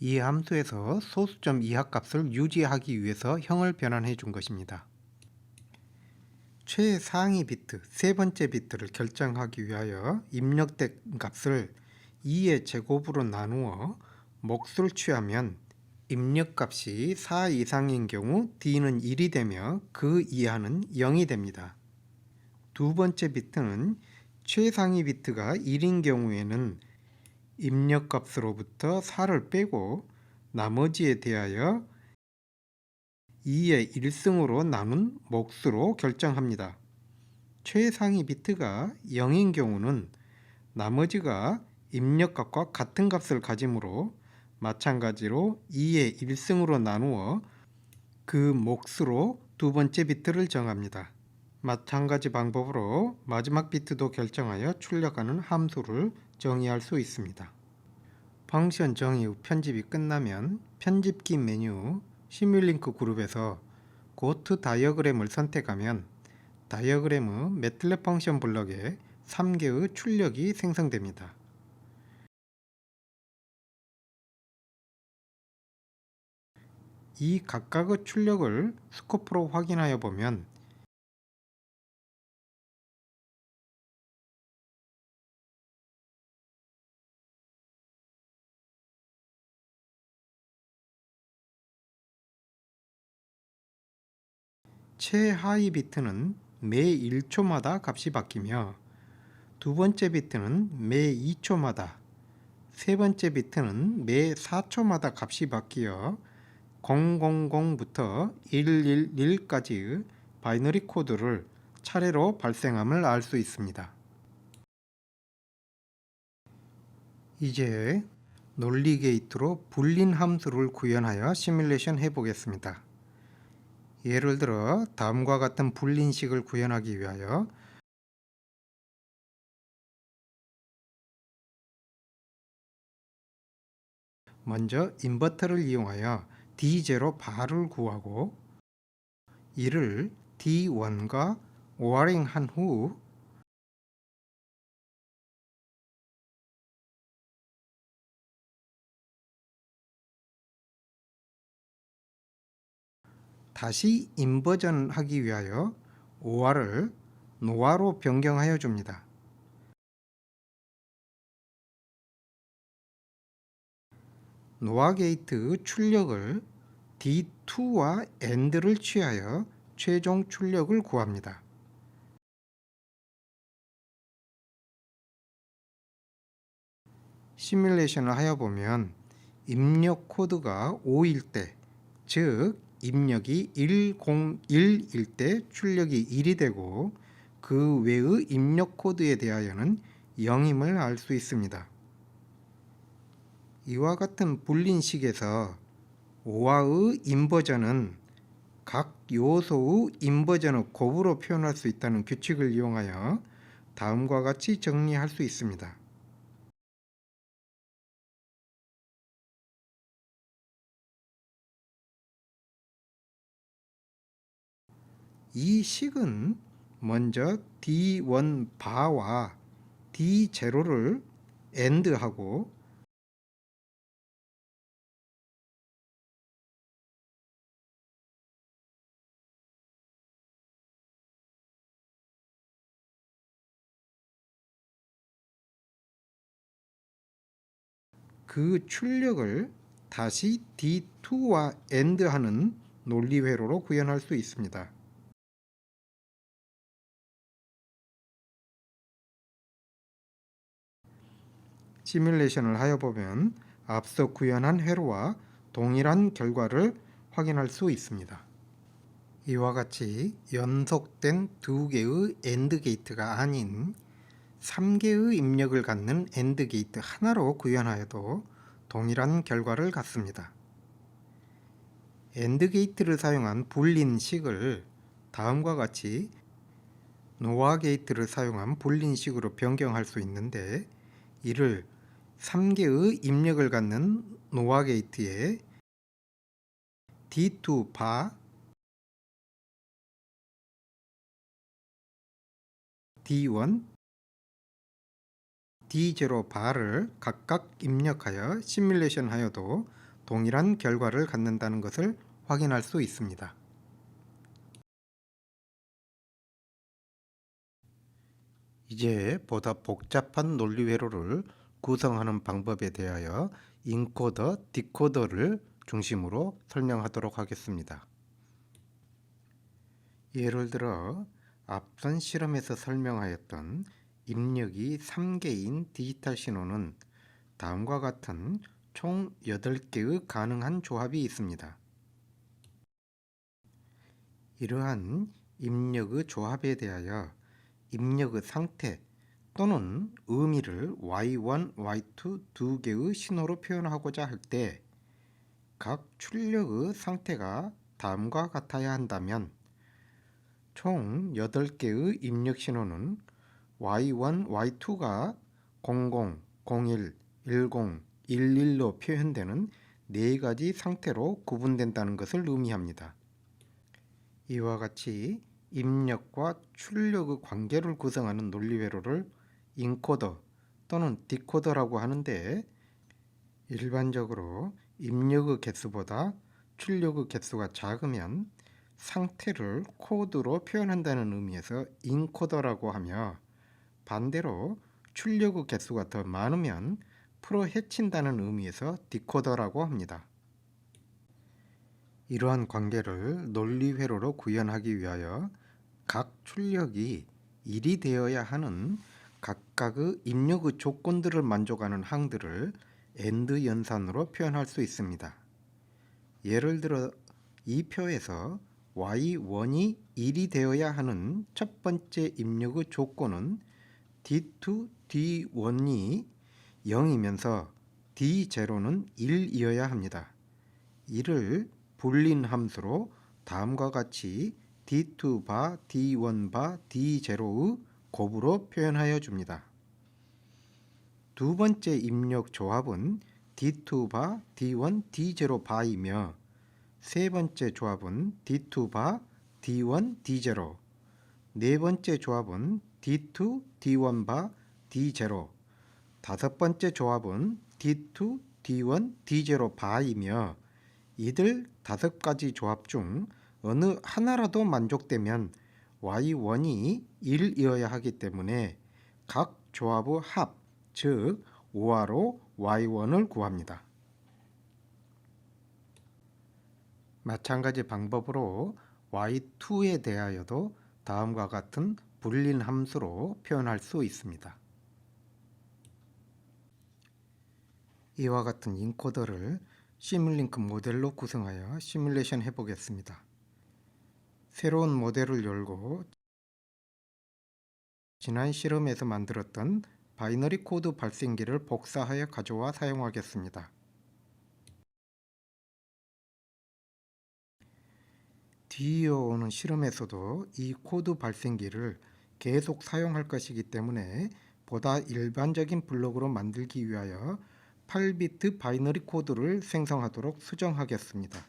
[SPEAKER 1] 이 함수에서 소수점 이하 값을 유지하기 위해서 형을 변환해 준 것입니다. 최상위 비트, 세 번째 비트를 결정하기 위하여 입력된 값을 2의 제곱으로 나누어 몫을 취하면 입력값이 4 이상인 경우 D는 1이 되며 그 이하는 0이 됩니다. 두 번째 비트는 최상위 비트가 1인 경우에는 입력값으로부터 4를 빼고 나머지에 대하여 2의 1승으로 나눈 몫으로 결정합니다. 최상위 비트가 0인 경우는 나머지가 입력값과 같은 값을 가지므로 마찬가지로 2의 1승으로 나누어 그 몫으로 두 번째 비트를 정합니다. 마찬가지 방법으로 마지막 비트도 결정하여 출력하는 함수를 정의할 수 있습니다. 펑션 정의 후 편집이 끝나면 편집기 메뉴 시뮬링크 그룹에서 고트 다이어그램을 선택하면 다이어그램의 매틀랩 펑션 블럭에 3개의 출력이 생성됩니다. 이 각각의 출력을 스코프로 확인하여 보면 최하위 비트는 매 1초마다 값이 바뀌며 두 번째 비트는 매 2초마다, 세 번째 비트는 매 4초마다 값이 바뀌어 000부터 111까지의 바이너리 코드를 차례로 발생함을 알 수 있습니다. 이제 논리 게이트로 불린 함수를 구현하여 시뮬레이션 해보겠습니다. 예를 들어 다음과 같은 불린식을 구현하기 위하여 먼저 인버터를 이용하여 D0 바를 구하고 이를 D1과 오어링 한 후 다시 인버전 하기 위하여 OR을 노아로 변경하여 줍니다. 노아 게이트 출력을 D2와 AND를 취하여 최종 출력을 구합니다. 시뮬레이션을 하여 보면 입력 코드가 5일 때, 즉 입력이 101일 때 출력이 1이 되고 그 외의 입력 코드에 대하여는 0임을 알 수 있습니다. 이와 같은 불린식에서 5와의 인버전은 각 요소의 인버전을 곱으로 표현할 수 있다는 규칙을 이용하여 다음과 같이 정리할 수 있습니다. 이 식은 먼저 D1 바와 D0를 AND하고 그 출력을 다시 D2와 AND하는 논리회로로 구현할 수 있습니다. 시뮬레이션을 하여 보면 앞서 구현한 회로와 동일한 결과를 확인할 수 있습니다. 이와 같이 연속된 두 개의 AND 게이트가 아닌 3개의 입력을 갖는 AND 게이트 하나로 구현하여도 동일한 결과를 갖습니다. AND 게이트를 사용한 불린식을 다음과 같이 노아 게이트를 사용한 불린식으로 변경할 수 있는데, 이를 3개의 입력을 갖는 노아 게이트에 D2 바, D1, D0 바를 각각 입력하여 시뮬레이션 하여도 동일한 결과를 갖는다는 것을 확인할 수 있습니다. 이제 보다 복잡한 논리 회로를 구성하는 방법에 대하여 인코더, 디코더를 중심으로 설명하도록 하겠습니다. 예를 들어 앞선 실험에서 설명하였던 입력이 3개인 디지털 신호는 다음과 같은 총 8개의 가능한 조합이 있습니다. 이러한 입력의 조합에 대하여 입력의 상태 또는 의미를 Y1, Y2 두 개의 신호로 표현하고자 할 때 각 출력의 상태가 다음과 같아야 한다면 총 8개의 입력 신호는 Y1, Y2가 00, 01, 10, 11로 표현되는 4가지 상태로 구분된다는 것을 의미합니다. 이와 같이 입력과 출력의 관계를 구성하는 논리회로를 인코더 또는 디코더라고 하는데, 일반적으로 입력의 개수보다 출력의 개수가 작으면 상태를 코드로 표현한다는 의미에서 인코더라고 하며, 반대로 출력의 개수가 더 많으면 풀어 헤친다는 의미에서 디코더라고 합니다. 이러한 관계를 논리회로로 구현하기 위하여 각 출력이 1이 되어야 하는 각각의 입력의 조건들을 만족하는 항들을 AND 연산으로 표현할 수 있습니다. 예를 들어 이 표에서 Y1이 1이 되어야 하는 첫 번째 입력의 조건은 D2, D1이 0이면서 D0는 1이어야 합니다. 이를 불린 함수로 다음과 같이 D2 바, D1 바, D0의 곱으로 표현하여 줍니다. 두 번째 입력 조합은 D2 바, D1, D0 바이며 세 번째 조합은 D2 바, D1, D0, 네 번째 조합은 D2, D1 바, D0, 다섯 번째 조합은 D2, D1, D0 바이며 이들 5가지 조합 중 어느 하나라도 만족되면 Y1이 1이어야 하기 때문에 각 조합의 합, 즉 5화로 Y1을 구합니다. 마찬가지 방법으로 Y2에 대하여도 다음과 같은 불린 함수로 표현할 수 있습니다. 이와 같은 인코더를 시뮬링크 모델로 구성하여 시뮬레이션 해보겠습니다. 새로운 모델을 열고 지난 실험에서 만들었던 바이너리 코드 발생기를 복사하여 가져와 사용하겠습니다. 뒤이어오는 실험에서도 이 코드 발생기를 계속 사용할 것이기 때문에 보다 일반적인 블록으로 만들기 위하여 8비트 바이너리 코드를 생성하도록 수정하겠습니다.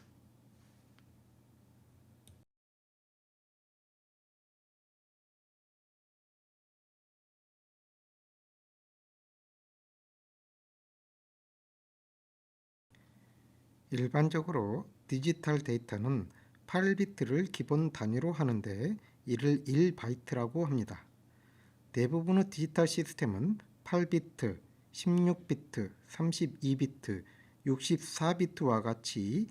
[SPEAKER 1] 일반적으로 디지털 데이터는 8비트를 기본 단위로 하는데 이를 1바이트라고 합니다. 대부분의 디지털 시스템은 8비트, 16비트, 32비트, 64비트와 같이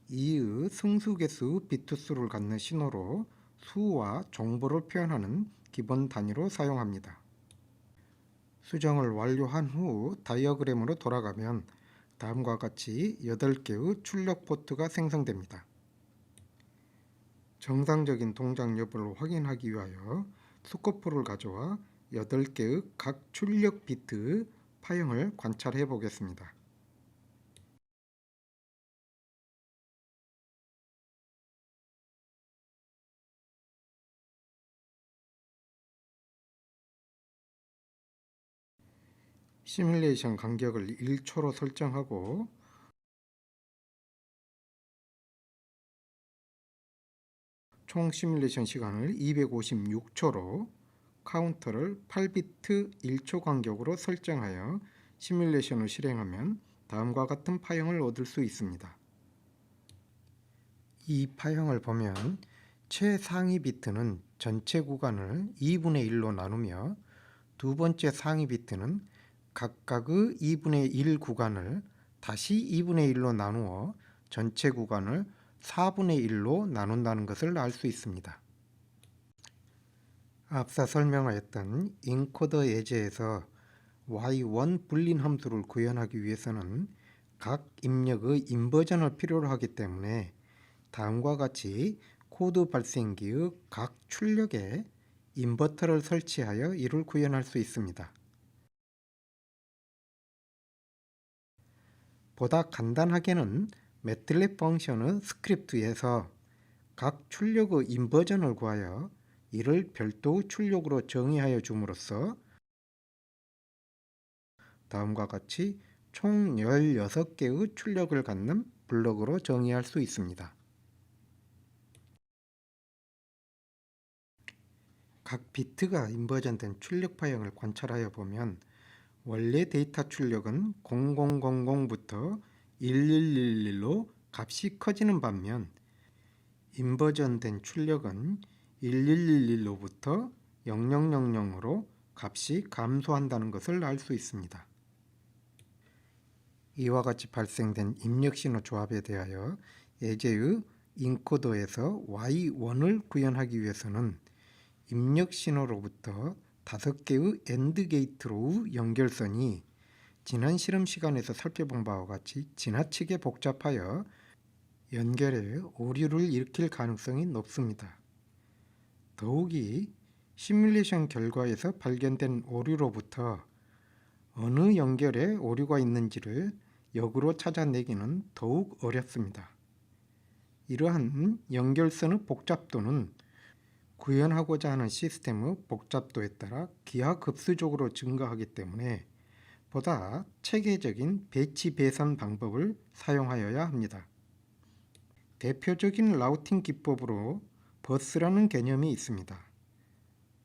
[SPEAKER 1] 이의 성수개수 비트수를 갖는 신호로 수와 정보를 표현하는 기본 단위로 사용합니다. 수정을 완료한 후 다이어그램으로 돌아가면 다음과 같이 8개의 출력 포트가 생성됩니다. 정상적인 동작 여부를 확인하기 위하여 스코프를 가져와 8개의 각 출력 비트 파형을 관찰해 보겠습니다. 시뮬레이션 간격을 1초로 설정하고 총 시뮬레이션 시간을 256초로 카운터를 8비트 1초 간격으로 설정하여 시뮬레이션을 실행하면 다음과 같은 파형을 얻을 수 있습니다. 이 파형을 보면 최상위 비트는 전체 구간을 2분의 1로 나누며 두 번째 상위 비트는 각각의 2분의 1 구간을 다시 2분의 1로 나누어 전체 구간을 4분의 1로 나눈다는 것을 알 수 있습니다. 앞서 설명하였던 인코더 예제에서 y1 불린 함수를 구현하기 위해서는 각 입력의 인버전을 필요로 하기 때문에 다음과 같이 코드 발생기의 각 출력에 인버터를 설치하여 이를 구현할 수 있습니다. 보다 간단하게는 매틀랩 펑션의 스크립트에서 각 출력의 인버전을 구하여 이를 별도의 출력으로 정의하여 줌으로써 다음과 같이 총 16개의 출력을 갖는 블록으로 정의할 수 있습니다. 각 비트가 인버전된 출력 파형을 관찰하여 보면 원래 데이터 출력은 0000부터 1111로 값이 커지는 반면 인버전된 출력은 1111로부터 0000으로 값이 감소한다는 것을 알 수 있습니다. 이와 같이 발생된 입력 신호 조합에 대하여 예제의 인코더에서 Y1을 구현하기 위해서는 입력 신호로부터 5개의 AND 게이트로의 연결선이 지난 실험 시간에서 살펴본 바와 같이 지나치게 복잡하여 연결에 오류를 일으킬 가능성이 높습니다. 더욱이 시뮬레이션 결과에서 발견된 오류로부터 어느 연결에 오류가 있는지를 역으로 찾아내기는 더욱 어렵습니다. 이러한 연결선의 복잡도는 구현하고자 하는 시스템의 복잡도에 따라 기하급수적으로 증가하기 때문에 보다 체계적인 배치 배선 방법을 사용하여야 합니다. 대표적인 라우팅 기법으로 버스라는 개념이 있습니다.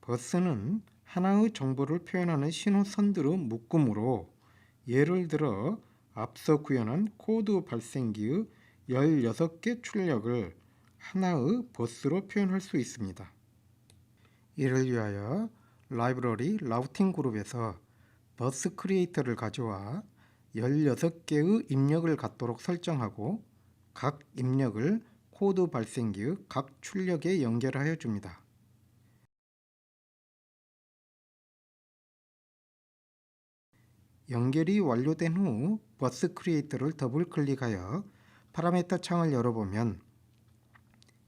[SPEAKER 1] 버스는 하나의 정보를 표현하는 신호선들의 묶음으로 예를 들어 앞서 구현한 코드 발생기의 16개 출력을 하나의 버스로 표현할 수 있습니다. 이를 위하여 라이브러리 라우팅 그룹에서 버스 크리에이터를 가져와 16개의 입력을 갖도록 설정하고 각 입력을 코드 발생기의 각 출력에 연결하여 줍니다. 연결이 완료된 후 버스 크리에이터를 더블 클릭하여 파라미터 창을 열어보면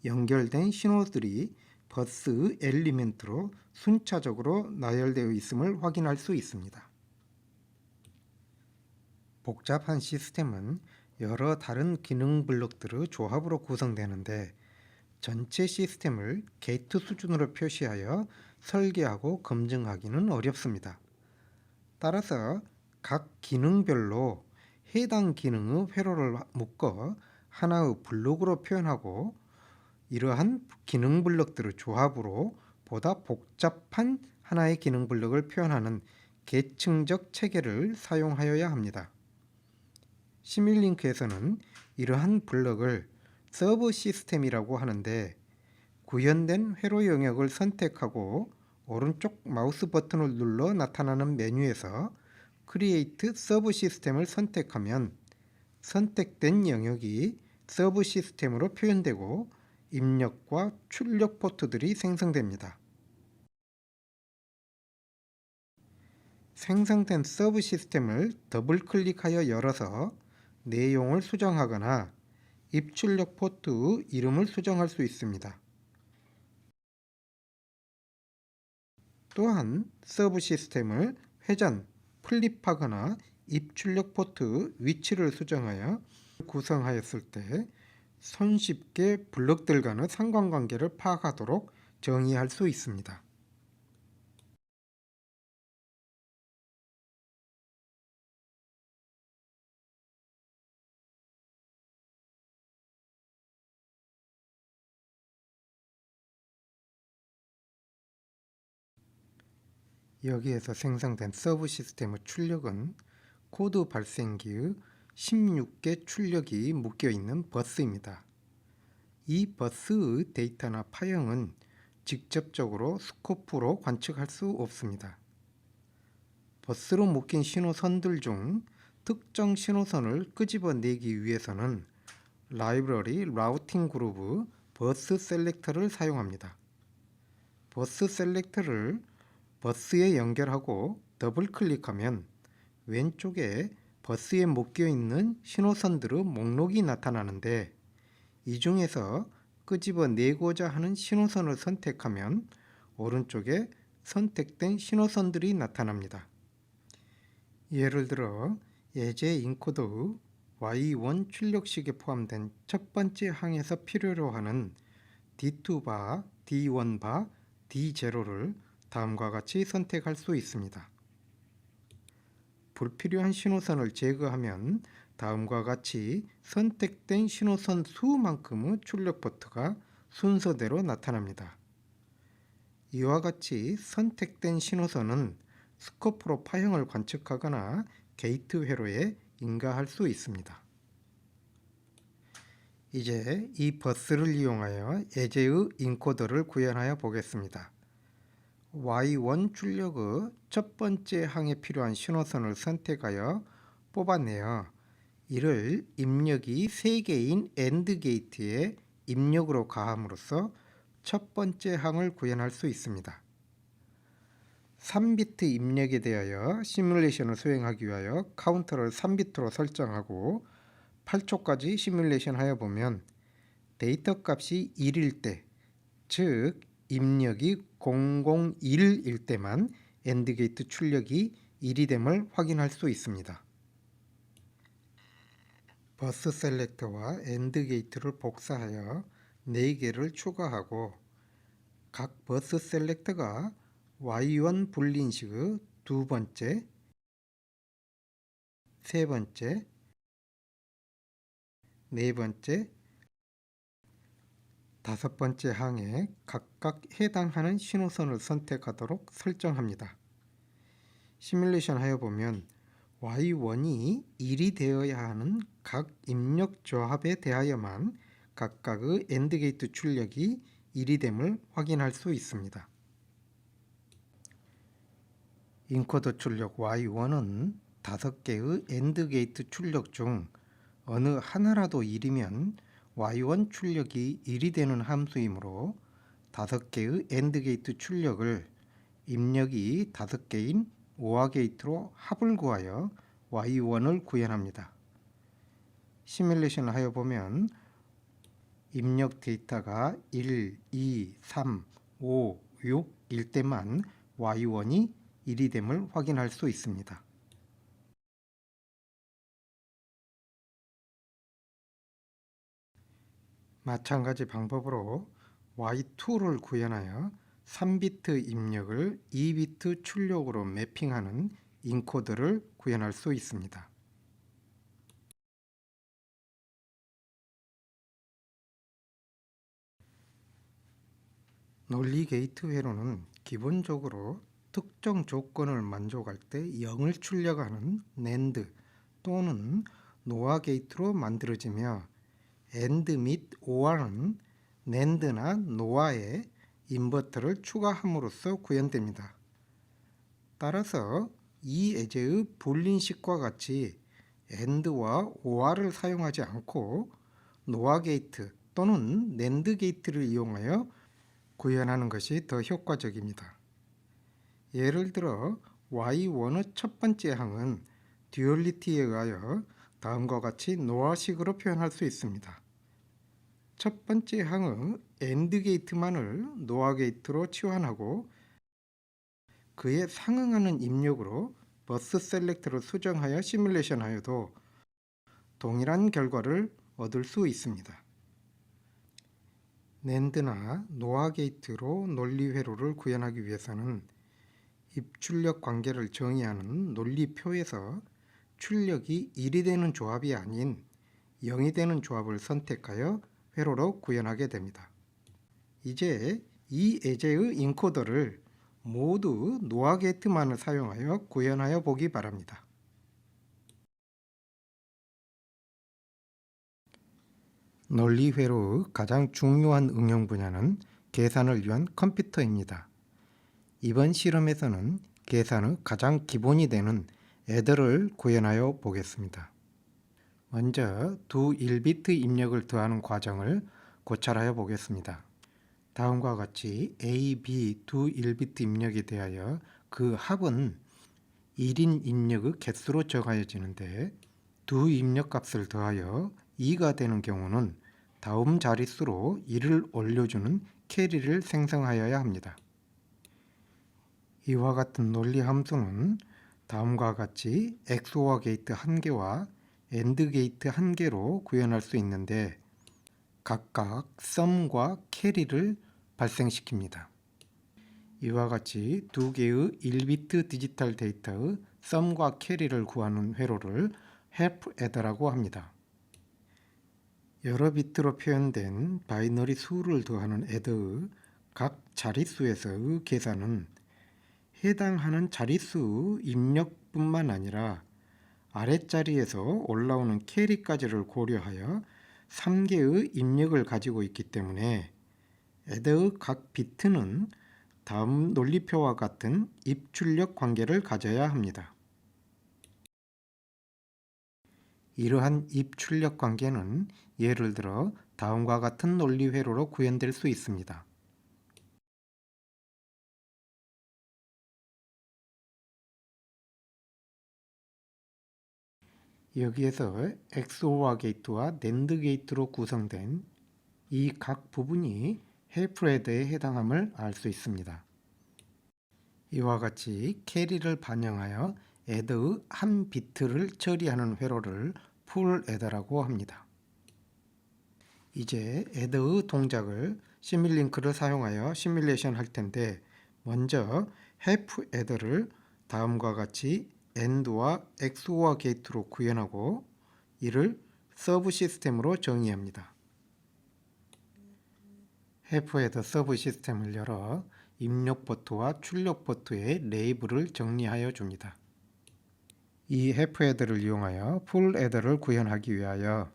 [SPEAKER 1] 연결된 신호들이 버스 엘리멘트로 순차적으로 나열되어 있음을 확인할 수 있습니다. 복잡한 시스템은 여러 다른 기능 블록들의 조합으로 구성되는데 전체 시스템을 게이트 수준으로 표시하여 설계하고 검증하기는 어렵습니다. 따라서 각 기능별로 해당 기능의 회로를 묶어 하나의 블록으로 표현하고 이러한 기능 블록들의 조합으로 보다 복잡한 하나의 기능 블록을 표현하는 계층적 체계를 사용하여야 합니다. 시뮬링크에서는 이러한 블록을 서브 시스템이라고 하는데 구현된 회로 영역을 선택하고 오른쪽 마우스 버튼을 눌러 나타나는 메뉴에서 Create 서브 시스템을 선택하면 선택된 영역이 서브 시스템으로 표현되고 입력과 출력 포트들이 생성됩니다. 생성된 서브 시스템을 더블 클릭하여 열어서 내용을 수정하거나 입출력 포트 이름을 수정할 수 있습니다. 또한 서브 시스템을 회전, 플립하거나 입출력 포트 위치를 수정하여 구성하였을 때 손쉽게 블록들 간의 상관관계를 파악하도록 정의할 수 있습니다. 여기에서 생성된 서브 시스템의 출력은 코드 발생기의 16개 출력이 묶여있는 버스입니다. 이 버스의 데이터나 파형은 직접적으로 스코프로 관측할 수 없습니다. 버스로 묶인 신호선들 중 특정 신호선을 끄집어내기 위해서는 라이브러리 라우팅 그룹의 버스 셀렉터를 사용합니다. 버스 셀렉터를 버스에 연결하고 더블 클릭하면 왼쪽에 버스에 묶여 있는 신호선들의 목록이 나타나는데 이 중에서 끄집어내고자 하는 신호선을 선택하면 오른쪽에 선택된 신호선들이 나타납니다. 예를 들어 예제 인코더의 Y1 출력식에 포함된 첫 번째 항에서 필요로 하는 D2바, D1바, D0를 다음과 같이 선택할 수 있습니다. 불필요한 신호선을 제거하면 다음과 같이 선택된 신호선 수만큼의 출력 포트가 순서대로 나타납니다. 이와 같이 선택된 신호선은 스코프로 파형을 관측하거나 게이트 회로에 인가할 수 있습니다. 이제 이 버스를 이용하여 예제의 인코더를 구현하여 보겠습니다. Y1 출력의 첫 번째 항에 필요한 신호선을 선택하여 뽑아내어 이를 입력이 3개인 AND 게이트에 입력으로 가함으로써 첫 번째 항을 구현할 수 있습니다. 3비트 입력에 대하여 시뮬레이션을 수행하기 위하여 카운터를 3비트로 설정하고 8초까지 시뮬레이션 하여 보면 데이터 값이 1일 때, 즉 입력이 001일 때만 AND 게이트 출력이 1이 됨을 확인할 수 있습니다. 버스 셀렉터와 AND 게이트를 복사하여 4개를 추가하고 각 버스 셀렉터가 Y1 불린식의 두 번째, 세 번째, 네 번째, 다섯 번째 항에 각각 해당하는 신호선을 선택하도록 설정합니다. 시뮬레이션 하여 보면 Y1이 1이 되어야 하는 각 입력 조합에 대하여만 각각의 AND 게이트 출력이 1이 됨을 확인할 수 있습니다. 인코더 출력 Y1은 5개의 AND 게이트 출력 중 어느 하나라도 1이면 Y1 출력이 1이 되는 함수이므로 5개의 AND 게이트 출력을 입력이 5개인 OR 게이트로 합을 구하여 Y1을 구현합니다. 시뮬레이션을 하여 보면 입력 데이터가 1, 2, 3, 5, 6일 때만 Y1이 1이 됨을 확인할 수 있습니다. 마찬가지 방법으로 Y2를 구현하여 3비트 입력을 2비트 출력으로 매핑하는 인코더를 구현할 수 있습니다. 논리 게이트 회로는 기본적으로 특정 조건을 만족할 때 0을 출력하는 NAND 또는 NOR 게이트로 만들어지며 AND 및 OR은 NAND나 NOR에 인버터를 추가함으로써 구현됩니다. 따라서 이 예제의 불린식과 같이 AND와 OR을 사용하지 않고 NOR 게이트 또는 NAND 게이트를 이용하여 구현하는 것이 더 효과적입니다. 예를 들어 Y1의 첫 번째 항은 듀얼리티에 의하여 다음과 같이 노어식으로 표현할 수 있습니다. 첫 번째 항의 AND 게이트만을 노어 게이트로 치환하고 그에 상응하는 입력으로 버스 셀렉터를 수정하여 시뮬레이션 하여도 동일한 결과를 얻을 수 있습니다. NAND나 NOR 게이트로 논리 회로를 구현하기 위해서는 입출력 관계를 정의하는 논리표에서 출력이 1이 되는 조합이 아닌 0이 되는 조합을 선택하여 회로로 구현하게 됩니다. 이제 이 예제의 인코더를 모두 노아 게이트만을 사용하여 구현하여 보기 바랍니다. 논리 회로의 가장 중요한 응용 분야는 계산을 위한 컴퓨터입니다. 이번 실험에서는 계산의 가장 기본이 되는 애더를 구현하여 보겠습니다. 먼저 두 1비트 입력을 더하는 과정을 고찰하여 보겠습니다. 다음과 같이 A, B 두 1비트 입력에 대하여 그 합은 1인 입력의 개수로 정하여지는데 두 입력값을 더하여 2가 되는 경우는 다음 자릿수로 1을 올려주는 캐리를 생성하여야 합니다. 이와 같은 논리 함수는 다음과 같이 XOR 게이트 1개와 AND 게이트 1개로 구현할 수 있는데 각각 썸과 캐리를 발생시킵니다. 이와 같이 두 개의 1비트 디지털 데이터의 썸과 캐리를 구하는 회로를 help adder라고 합니다. 여러 비트로 표현된 바이너리 수를 더하는 adder의 각 자릿수에서의 계산은 해당하는 자릿수 입력뿐만 아니라 아랫자리에서 올라오는 캐리까지를 고려하여 3개의 입력을 가지고 있기 때문에 애더의 각 비트는 다음 논리표와 같은 입출력 관계를 가져야 합니다. 이러한 입출력 관계는 예를 들어 다음과 같은 논리 회로로 구현될 수 있습니다. 여기에서 XOR 게이트와 NAND 게이트로 구성된 이 각 부분이 help adder에 해당함을 알 수 있습니다. 이와 같이 캐리를 반영하여 adder의 한 비트를 처리하는 회로를 full adder라고 합니다. 이제 adder의 동작을 시뮬링크를 사용하여 시뮬레이션 할 텐데 먼저 help adder를 다음과 같이 AND와 XOR 게이트로 구현하고 이를 서브 시스템으로 정의합니다. help adder 서브 시스템을 열어 입력 포트와 출력 포트의 레이블을 정리하여 줍니다. 이 help adder를 이용하여 full adder를 구현하기 위하여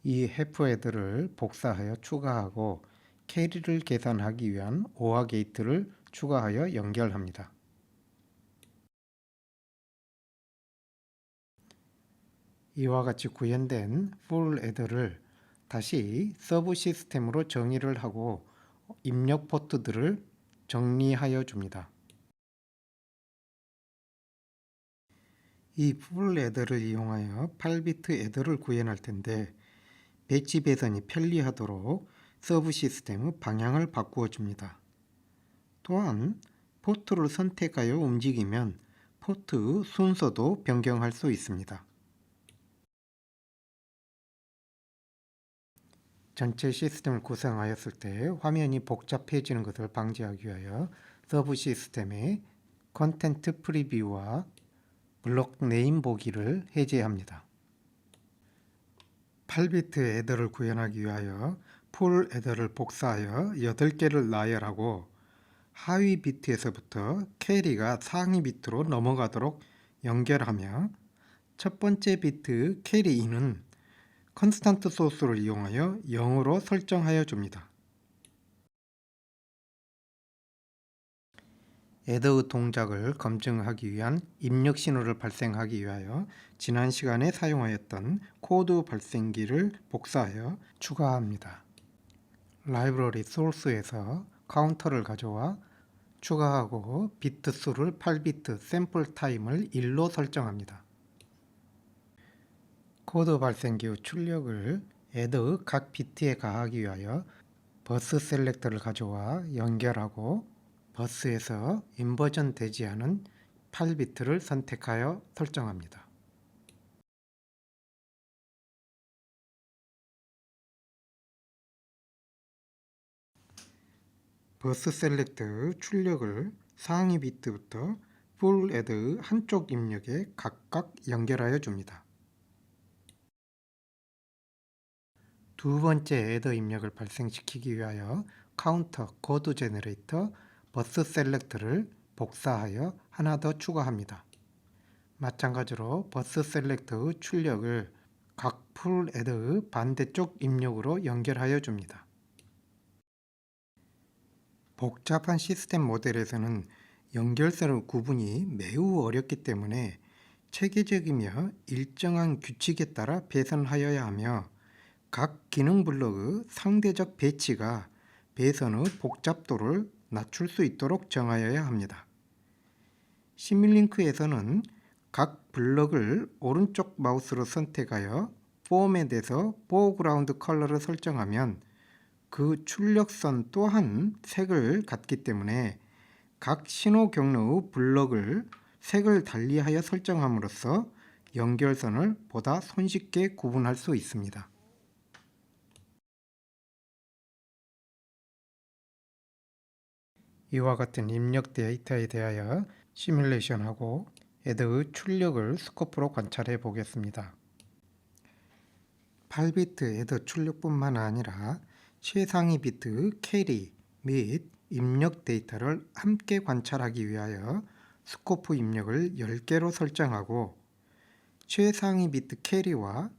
[SPEAKER 1] 이 help adder를 복사하여 추가하고 캐리를 계산하기 위한 OR 게이트를 추가하여 연결합니다. 이와 같이 구현된 full adder를 다시 서브 시스템으로 정의를 하고 입력 포트들을 정리하여 줍니다. 이 풀 애더를 이용하여 8비트 애더를 구현할 텐데 배치 배선이 편리하도록 서브 시스템의 방향을 바꾸어 줍니다. 또한 포트를 선택하여 움직이면 포트 순서도 변경할 수 있습니다. 전체 시스템을 구성하였을 때 화면이 복잡해지는 것을 방지하기 위하여 서브 시스템의 컨텐트 프리뷰와 블록 네임 보기를 해제합니다. 8비트 애더를 구현하기 위하여 풀 애더를 복사하여 8개를 나열하고 하위 비트에서부터 캐리가 상위 비트로 넘어가도록 연결하며 첫 번째 비트 캐리 2는 컨스탄트 소스를 이용하여 0으로 설정하여 줍니다. 애더의 동작을 검증하기 위한 입력 신호를 발생하기 위하여 지난 시간에 사용하였던 코드 발생기를 복사하여 추가합니다. 라이브러리 소스에서 카운터를 가져와 추가하고 비트 수를 8비트, 샘플 타임을 1로 설정합니다. 코드 발생기의 출력을 애더의 각 비트에 가하기 위하여 버스 셀렉터를 가져와 연결하고 버스에서 인버전 되지 않은 8비트를 선택하여 설정합니다. 버스 셀렉터의 출력을 상위 비트부터 풀 애더의 한쪽 입력에 각각 연결하여 줍니다. 두 번째 애더 입력을 발생시키기 위하여 카운터 코드 제너레이터 버스 셀렉터를 복사하여 하나 더 추가합니다. 마찬가지로 버스 셀렉터의 출력을 각 풀 애더의 반대쪽 입력으로 연결하여 줍니다. 복잡한 시스템 모델에서는 연결선의 구분이 매우 어렵기 때문에 체계적이며 일정한 규칙에 따라 배선하여야 하며 각 기능 블록의 상대적 배치가 배선의 복잡도를 낮출 수 있도록 정하여야 합니다. 시뮬링크에서는 각 블럭을 오른쪽 마우스로 선택하여 포맷에서 포그라운드 컬러를 설정하면 그 출력선 또한 색을 갖기 때문에 각 신호 경로의 블럭을 색을 달리하여 설정함으로써 연결선을 보다 손쉽게 구분할 수 있습니다. 이와 같은 입력 데이터에 대하여 시뮬레이션하고 애더의 출력을 스코프로 관찰해 보겠습니다. 8비트 애더 출력뿐만 아니라 최상위 비트 캐리 및 입력 데이터를 함께 관찰하기 위하여 스코프 입력을 10개로 설정하고 최상위 비트 캐리와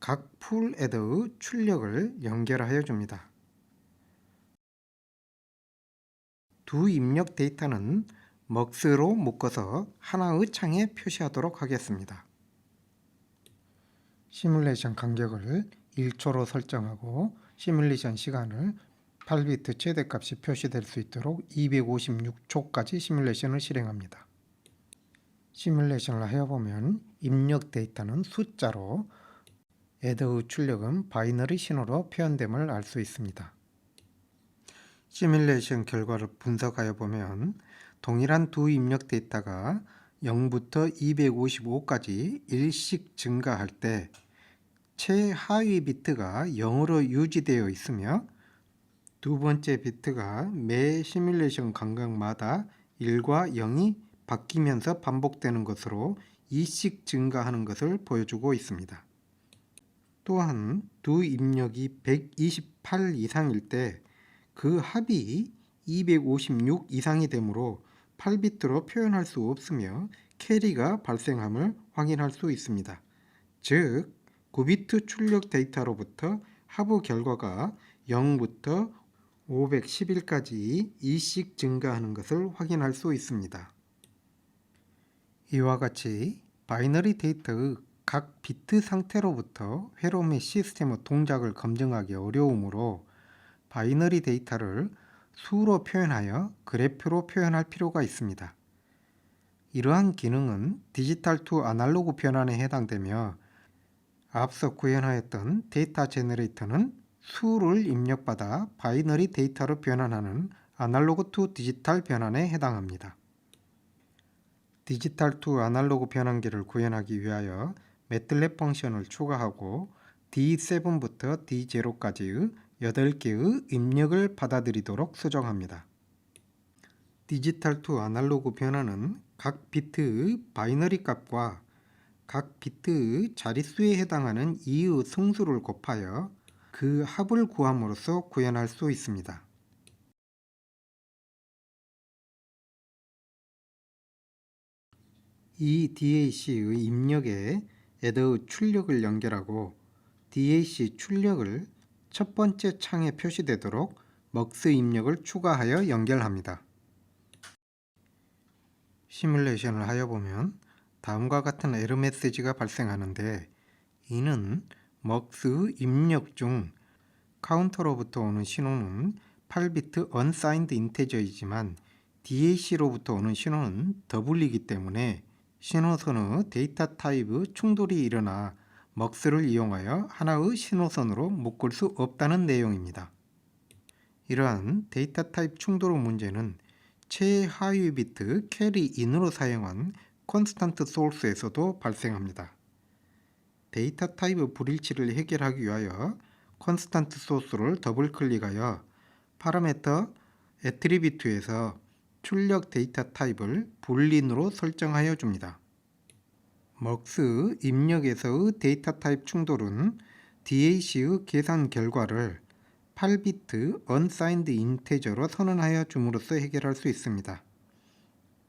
[SPEAKER 1] 각 풀 애더의 출력을 연결하여 줍니다. 두 입력 데이터는 먹스로 묶어서 하나의 창에 표시하도록 하겠습니다. 시뮬레이션 간격을 1초로 설정하고 시뮬레이션 시간을 8비트 최대값이 표시될 수 있도록 256초까지 시뮬레이션을 실행합니다. 시뮬레이션을 해보면 입력 데이터는 숫자로 애더의 출력은 바이너리 신호로 표현됨을 알 수 있습니다. 시뮬레이션 결과를 분석하여 보면 동일한 두 입력 데이터가 0부터 255까지 일씩 증가할 때 최하위 비트가 0으로 유지되어 있으며 두 번째 비트가 매 시뮬레이션 간격마다 1과 0이 바뀌면서 반복되는 것으로 2씩 증가하는 것을 보여주고 있습니다. 또한 두 입력이 128 이상일 때 그 합이 256 이상이 되므로 8비트로 표현할 수 없으며 캐리가 발생함을 확인할 수 있습니다. 즉 9비트 출력 데이터로부터 하부 결과가 0부터 511까지 2씩 증가하는 것을 확인할 수 있습니다. 이와 같이 바이너리 데이터의 각 비트 상태로부터 회로 및 시스템의 동작을 검증하기 어려우므로 바이너리 데이터를 수로 표현하여 그래프로 표현할 필요가 있습니다. 이러한 기능은 디지털 투 아날로그 변환에 해당되며 앞서 구현하였던 데이터 제너레이터는 수를 입력받아 바이너리 데이터로 변환하는 아날로그 투 디지털 변환에 해당합니다. 디지털 투 아날로그 변환기를 구현하기 위하여 매틀랩 펑션을 추가하고 D7부터 D0까지의 8개의 입력을 받아들이도록 수정합니다. 디지털 투 아날로그 변환은 각 비트의 바이너리 값과 각 비트의 자릿수에 해당하는 2의 승수를 곱하여 그 합을 구함으로써 구현할 수 있습니다. 이 DAC의 입력에 애더의 출력을 연결하고 DAC 출력을 첫 번째 창에 표시되도록 먹스 입력을 추가하여 연결합니다. 시뮬레이션을 하여 보면 다음과 같은 에러 메시지가 발생하는데, 이는 먹스 입력 중 카운터로부터 오는 신호는 8비트 unsigned 인테저이지만 DAC로부터 오는 신호는 더블이기 때문에 신호선의 데이터 타입의 충돌이 일어나 먹스를 이용하여 하나의 신호선으로 묶을 수 없다는 내용입니다. 이러한 데이터 타입 충돌의 문제는 최하위 비트 캐리 인으로 사용한 콘스턴트 소스에서도 발생합니다. 데이터 타입의 불일치를 해결하기 위하여 콘스턴트 소스를 더블 클릭하여 파라미터 애트리뷰트에서 출력 데이터 타입을 불린으로 설정하여 줍니다. 먹스 입력에서의 데이터 타입 충돌은 DAC의 계산 결과를 8비트 unsigned 인테저로 선언하여 줌으로써 해결할 수 있습니다.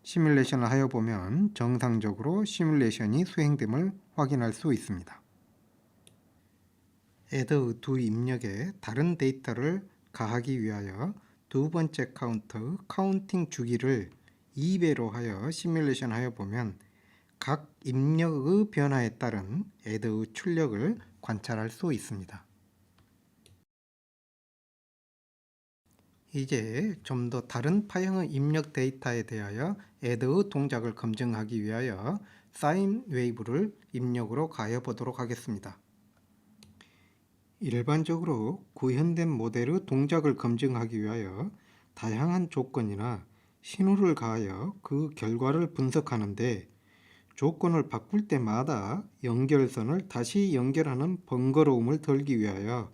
[SPEAKER 1] 시뮬레이션을 하여 보면 정상적으로 시뮬레이션이 수행됨을 확인할 수 있습니다. 애더의 두 입력에 다른 데이터를 가하기 위하여 두 번째 카운터의 카운팅 주기를 2배로 하여 시뮬레이션 하여 보면 각 입력의 변화에 따른 애더의 출력을 관찰할 수 있습니다. 이제 좀 더 다른 파형의 입력 데이터에 대하여 애더의 동작을 검증하기 위하여 사인 웨이브를 입력으로 가해 보도록 하겠습니다. 일반적으로 구현된 모델의 동작을 검증하기 위하여 다양한 조건이나 신호를 가하여 그 결과를 분석하는데, 조건을 바꿀 때마다 연결선을 다시 연결하는 번거로움을 덜기 위하여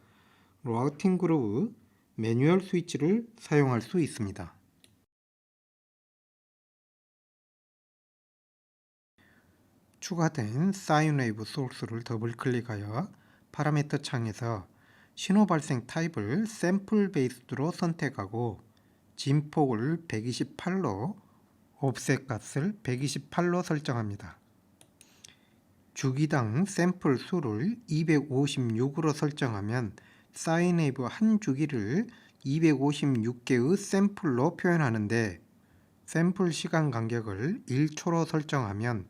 [SPEAKER 1] 라우팅 그룹의 매뉴얼 스위치를 사용할 수 있습니다. 추가된 사인 웨이브 소스를 더블 클릭하여 파라미터 창에서 신호 발생 타입을 샘플 베이스드로 선택하고 진폭을 128로 옵셋 값을 128로 설정합니다. 주기당 샘플 수를 256으로 설정하면 사인 웨이브 한 주기를 256개의 샘플로 표현하는데, 샘플 시간 간격을 1초로 설정하면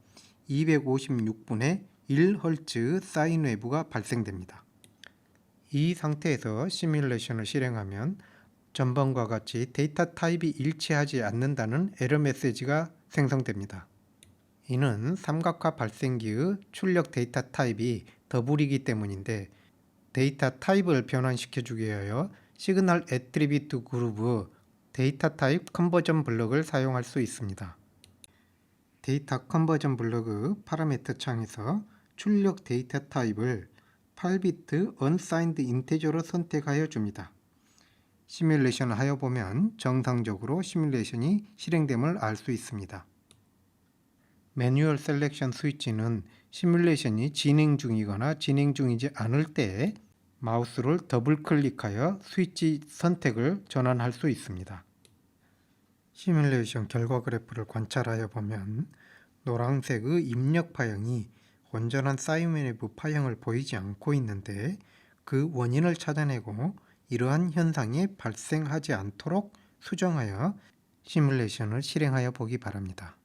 [SPEAKER 1] 256분의 1Hz 사인 웨이브가 발생됩니다. 이 상태에서 시뮬레이션을 실행하면 전번과 같이 데이터 타입이 일치하지 않는다는 에러 메시지가 생성됩니다. 이는 삼각화 발생기의 출력 데이터 타입이 더블이기 때문인데, 데이터 타입을 변환시켜주기 위하여 시그널 애트리뷰트 그룹의 데이터 타입 컨버전 블럭을 사용할 수 있습니다. 데이터 컨버전 블럭의 파라미터 창에서 출력 데이터 타입을 8비트 unsigned 인테저로 선택하여 줍니다. 시뮬레이션을 하여 보면 정상적으로 시뮬레이션이 실행됨을 알 수 있습니다. 매뉴얼 셀렉션 스위치는 시뮬레이션이 진행 중이거나 진행 중이지 않을 때 마우스를 더블 클릭하여 스위치 선택을 전환할 수 있습니다. 시뮬레이션 결과 그래프를 관찰하여 보면 노란색의 입력 파형이 온전한 사인 웨이브 파형을 보이지 않고 있는데, 그 원인을 찾아내고 이러한 현상이 발생하지 않도록 수정하여 시뮬레이션을 실행하여 보기 바랍니다.